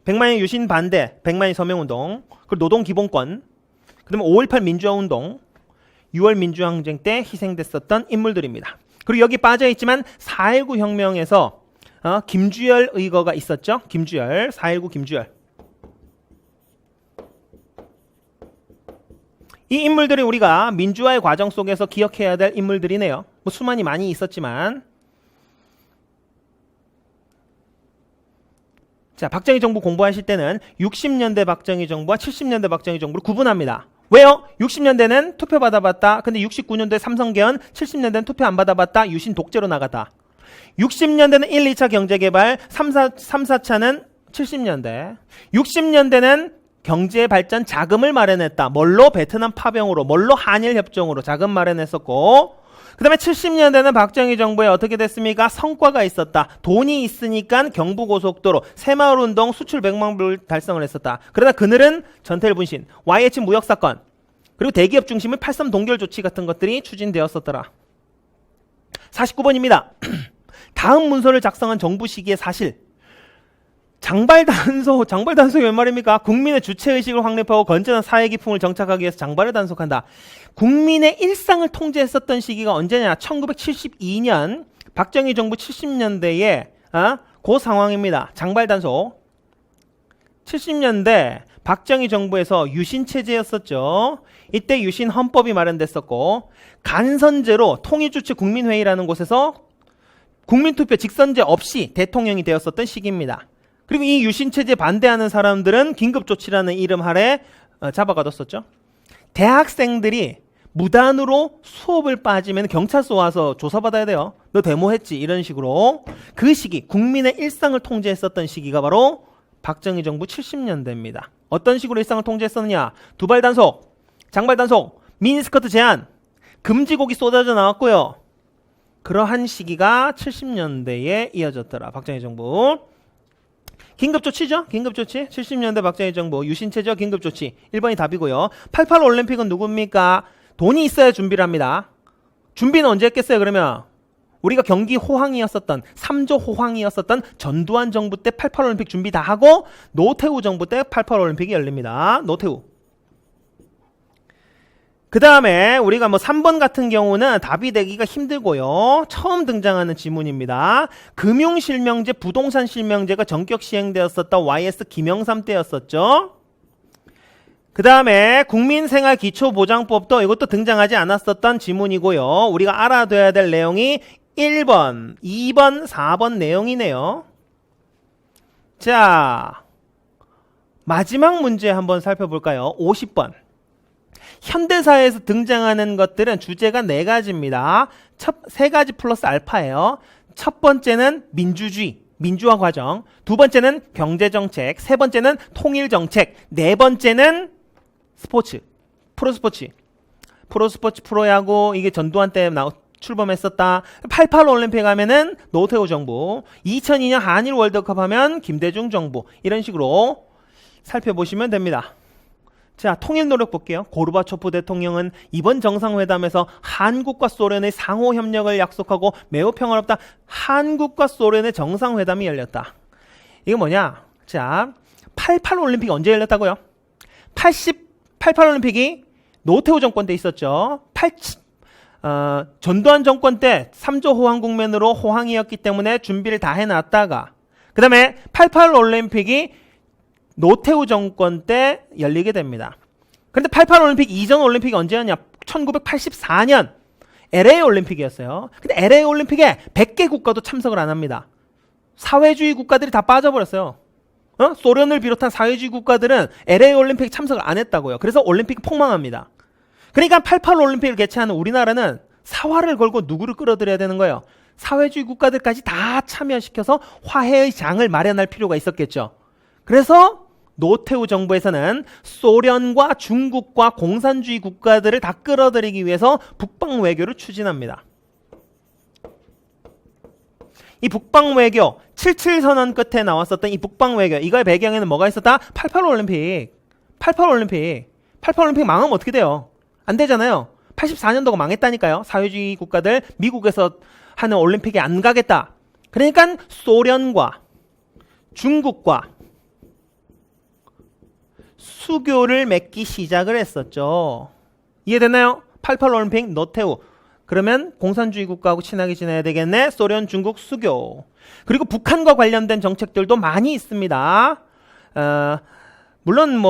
백만인 유신반대 백만인 서명운동, 그리고 노동기본권, 그 다음에 5.18 민주화운동, 6월 민주항쟁 때 희생됐었던 인물들입니다. 그리고 여기 빠져있지만 4.19 혁명에서 김주열 의거가 있었죠. 4.19 김주열. 이 인물들이 우리가 민주화의 과정 속에서 기억해야 될 인물들이네요. 뭐 수많이 많이 있었지만. 자, 박정희 정부 공부하실 때는 60년대 박정희 정부와 70년대 박정희 정부를 구분합니다. 왜요? 60년대는 투표 받아봤다. 근데 69년도에 삼성개헌, 70년대는 투표 안 받아봤다. 유신 독재로 나갔다. 60년대는 1, 2차 경제개발, 3, 4차는 70년대. 60년대는 경제 발전 자금을 마련했다. 뭘로? 베트남 파병으로, 뭘로? 한일협정으로 자금 마련했었고, 그 다음에 70년대는 박정희 정부에 어떻게 됐습니까? 성과가 있었다. 돈이 있으니까 경부고속도로, 새마을운동, 수출 100만 불 달성을 했었다. 그러나 그늘은 전태일 분신, YH 무역사건, 그리고 대기업 중심의 8.3 동결 조치 같은 것들이 추진되었었더라. 49번입니다. 다음 문서를 작성한 정부 시기의 사실. 장발단속이 웬 말입니까? 국민의 주체의식을 확립하고 건전한 사회기풍을 정착하기 위해서 장발을 단속한다. 국민의 일상을 통제했었던 시기가 언제냐? 1972년 박정희 정부 70년대에 그 상황입니다. 장발단속. 70년대 박정희 정부에서 유신체제였었죠. 이때 유신헌법이 마련됐었고, 간선제로 통일주체 국민회의라는 곳에서 국민투표 직선제 없이 대통령이 되었었던 시기입니다. 그리고 이 유신체제 반대하는 사람들은 긴급조치라는 이름 아래 잡아가뒀었죠. 대학생들이 무단으로 수업을 빠지면 경찰서 와서 조사받아야 돼요. 너 데모했지? 이런 식으로. 그 시기, 국민의 일상을 통제했었던 시기가 바로 박정희 정부 70년대입니다. 어떤 식으로 일상을 통제했었느냐? 두발 단속, 장발 단속, 미니스커트 제한, 금지곡이 쏟아져 나왔고요. 그러한 시기가 70년대에 이어졌더라. 박정희 정부. 긴급조치죠? 긴급조치. 70년대 박정희 정부 유신체제와 긴급조치. 1번이 답이고요. 88 올림픽은 누굽니까? 돈이 있어야 준비를 합니다. 준비는 언제 했겠어요? 그러면 우리가 경기 호황이었었던 3조 호황이었었던 전두환 정부 때 88 올림픽 준비 다 하고, 노태우 정부 때 88 올림픽이 열립니다. 노태우. 그 다음에 우리가 3번 같은 경우는 답이 되기가 힘들고요. 처음 등장하는 지문입니다. 금융실명제, 부동산실명제가 전격 시행되었었다. YS 김영삼 때였었죠. 그 다음에 국민생활기초보장법도 이것도 등장하지 않았었던 지문이고요. 우리가 알아둬야 될 내용이 1번, 2번, 4번 내용이네요. 자, 마지막 문제 한번 살펴볼까요? 50번. 현대사회에서 등장하는 것들은 주제가 4가지입니다. 3가지 플러스 알파예요. 첫 번째는 민주주의, 민주화 과정. 두 번째는 경제정책. 세 번째는 통일정책. 네 번째는 스포츠, 프로스포츠. 프로스포츠, 프로야구, 이게 전두환 때 출범했었다. 88 올림픽 하면은 노태우 정부. 2002년 한일 월드컵 하면 김대중 정부. 이런 식으로 살펴보시면 됩니다. 자, 통일 노력 볼게요. 고르바초프 대통령은 이번 정상회담에서 한국과 소련의 상호 협력을 약속하고 매우 평화롭다. 한국과 소련의 정상회담이 열렸다. 이게 뭐냐? 자, 88 올림픽이 언제 열렸다고요? 88 올림픽이 노태우 정권 때 있었죠. 전두환 정권 때 3조 호황 국면으로 호황이었기 때문에 준비를 다 해놨다가 그 다음에 88 올림픽이 노태우 정권 때 열리게 됩니다. 그런데 88 올림픽 이전 올림픽이 언제였냐? 1984년 LA 올림픽이었어요. 근데 LA 올림픽에 100개 국가도 참석을 안 합니다. 사회주의 국가들이 다 빠져버렸어요. 소련을 비롯한 사회주의 국가들은 LA 올림픽 참석을 안 했다고요. 그래서 올림픽이 폭망합니다. 그러니까 88 올림픽을 개최하는 우리나라는 사활을 걸고 누구를 끌어들여야 되는 거예요? 사회주의 국가들까지 다 참여시켜서 화해의 장을 마련할 필요가 있었겠죠. 그래서 노태우 정부에서는 소련과 중국과 공산주의 국가들을 다 끌어들이기 위해서 북방 외교를 추진합니다. 이 북방 외교, 77 선언 끝에 나왔었던 이 북방 외교, 이거의 배경에는 뭐가 있었다? 88 올림픽. 88 올림픽 망하면 어떻게 돼요? 안 되잖아요. 84년도가 망했다니까요. 사회주의 국가들 미국에서 하는 올림픽에 안 가겠다. 그러니까 소련과 중국과 수교를 맺기 시작을 했었죠. 이해됐나요? 88 올림픽 노태우. 그러면 공산주의 국가하고 친하게 지내야 되겠네. 소련, 중국, 수교. 그리고 북한과 관련된 정책들도 많이 있습니다. 물론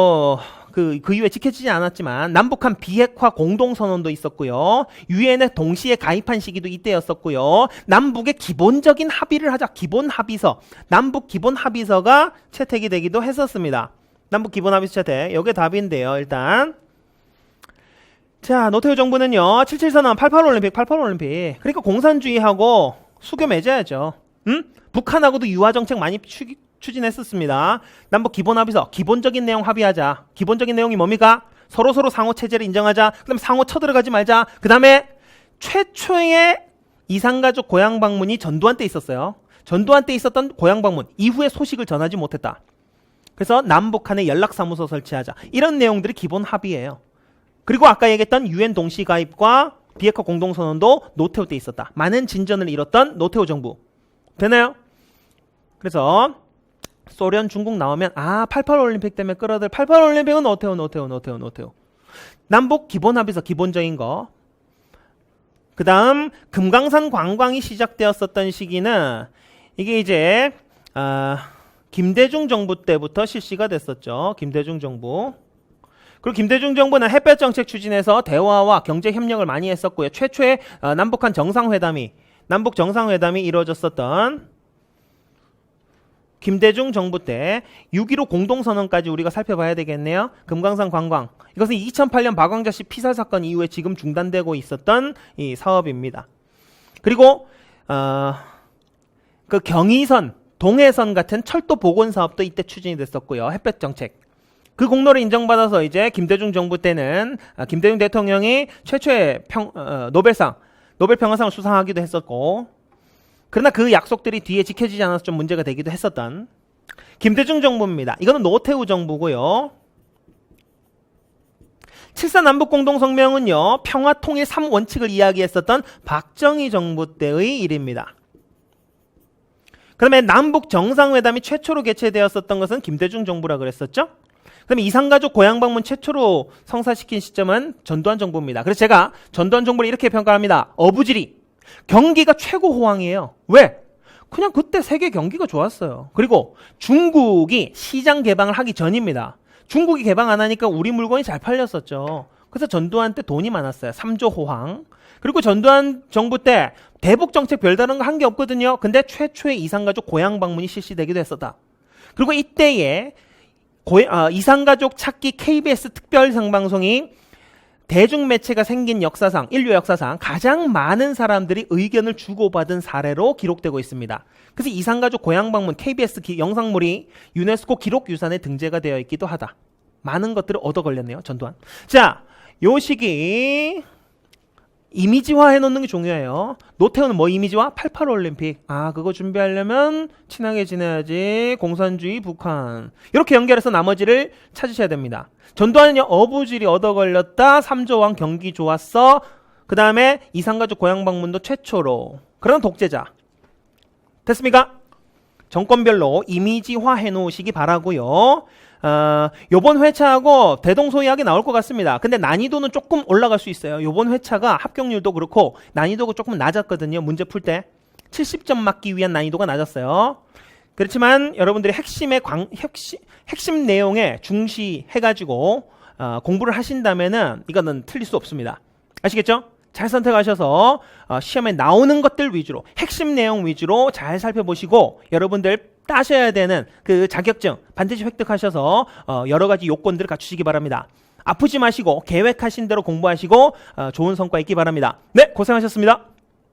그 이후에 지켜지지 않았지만 남북한 비핵화 공동선언도 있었고요. 유엔에 동시에 가입한 시기도 이때였었고요. 남북의 기본적인 합의를 하자. 기본 합의서. 남북 기본 합의서가 채택이 되기도 했었습니다. 남북 기본 합의서 채택. 이게 답인데요. 일단 자, 노태우 정부는요. 77선언, 88 올림픽. 그러니까 공산주의하고 수교 맺어야죠. 북한하고도 유화 정책 많이 추진했었습니다. 남북 기본 합의서, 기본적인 내용 합의하자. 기본적인 내용이 뭡니까? 서로서로 상호 체제를 인정하자. 그다음에 상호 쳐들어가지 말자. 그다음에 최초의 이산가족 고향 방문이 전두환 때 있었어요. 전두환 때 있었던 고향 방문 이후에 소식을 전하지 못했다. 그래서 남북한의 연락사무소 설치하자. 이런 내용들이 기본 합의예요. 그리고 아까 얘기했던 유엔 동시 가입과 비핵화 공동선언도 노태우 때 있었다. 많은 진전을 이뤘던 노태우 정부. 되나요? 그래서 소련, 중국 나오면 88 올림픽 때문에 끌어들 88 올림픽은 노태우. 남북 기본 합의서 기본적인 거. 그 다음 금강산 관광이 시작되었었던 시기는 이게 이제 김대중 정부 때부터 실시가 됐었죠. 김대중 정부. 그리고 김대중 정부는 햇볕 정책 추진해서 대화와 경제 협력을 많이 했었고요. 최초의 남북 정상회담이 이루어졌었던 김대중 정부 때 6.15 공동선언까지 우리가 살펴봐야 되겠네요. 금강산 관광. 이것은 2008년 박광자 씨 피살 사건 이후에 지금 중단되고 있었던 이 사업입니다. 그리고 그 경의선, 동해선 같은 철도 복원 사업도 이때 추진이 됐었고요. 햇볕 정책. 그 공로를 인정받아서 이제 김대중 정부 때는 김대중 대통령이 최초의 노벨상, 노벨평화상을 수상하기도 했었고, 그러나 그 약속들이 뒤에 지켜지지 않아서 좀 문제가 되기도 했었던 김대중 정부입니다. 이거는 노태우 정부고요. 7.4 남북공동성명은요, 평화 통일 3원칙을 이야기했었던 박정희 정부 때의 일입니다. 그 다음에 남북 정상회담이 최초로 개최되었었던 것은 김대중 정부라 그랬었죠. 그다음에 이산가족 고향 방문 최초로 성사시킨 시점은 전두환 정부입니다. 그래서 제가 전두환 정부를 이렇게 평가합니다. 어부지리. 경기가 최고 호황이에요. 왜? 그냥 그때 세계 경기가 좋았어요. 그리고 중국이 시장 개방을 하기 전입니다. 중국이 개방 안 하니까 우리 물건이 잘 팔렸었죠. 그래서 전두환 때 돈이 많았어요. 3조 호황. 그리고 전두환 정부 때 대북 정책 별다른 거 한 게 없거든요. 근데 최초의 이산가족 고향 방문이 실시되기도 했었다. 그리고 이때에 이산가족 찾기 KBS 특별상방송이 대중매체가 생긴 역사상, 인류 역사상 가장 많은 사람들이 의견을 주고받은 사례로 기록되고 있습니다. 그래서 이산가족 고향 방문 KBS 영상물이 유네스코 기록유산에 등재가 되어 있기도 하다. 많은 것들을 얻어 걸렸네요. 전두환. 자, 요 시기 이미지화 해놓는 게 중요해요. 노태우는 뭐 이미지화? 88 올림픽. 그거 준비하려면 친하게 지내야지. 공산주의 북한. 이렇게 연결해서 나머지를 찾으셔야 됩니다. 전두환은요, 어부질이 얻어 걸렸다. 3조왕 경기 좋았어. 그 다음에 이산가족 고향 방문도 최초로. 그런 독재자. 됐습니까? 정권별로 이미지화 해놓으시기 바라고요. 요번 회차하고 대동소이하게 나올 것 같습니다. 근데 난이도는 조금 올라갈 수 있어요. 요번 회차가 합격률도 그렇고 난이도가 조금 낮았거든요. 문제 풀 때 70점 맞기 위한 난이도가 낮았어요. 그렇지만 여러분들이 핵심 내용에 중시해가지고 공부를 하신다면은 이거는 틀릴 수 없습니다. 아시겠죠? 잘 선택하셔서 시험에 나오는 것들 위주로, 핵심 내용 위주로 잘 살펴보시고 여러분들 따셔야 되는 그 자격증 반드시 획득하셔서 여러 가지 요건들을 갖추시기 바랍니다. 아프지 마시고 계획하신 대로 공부하시고 좋은 성과 있기 바랍니다. 네, 고생하셨습니다.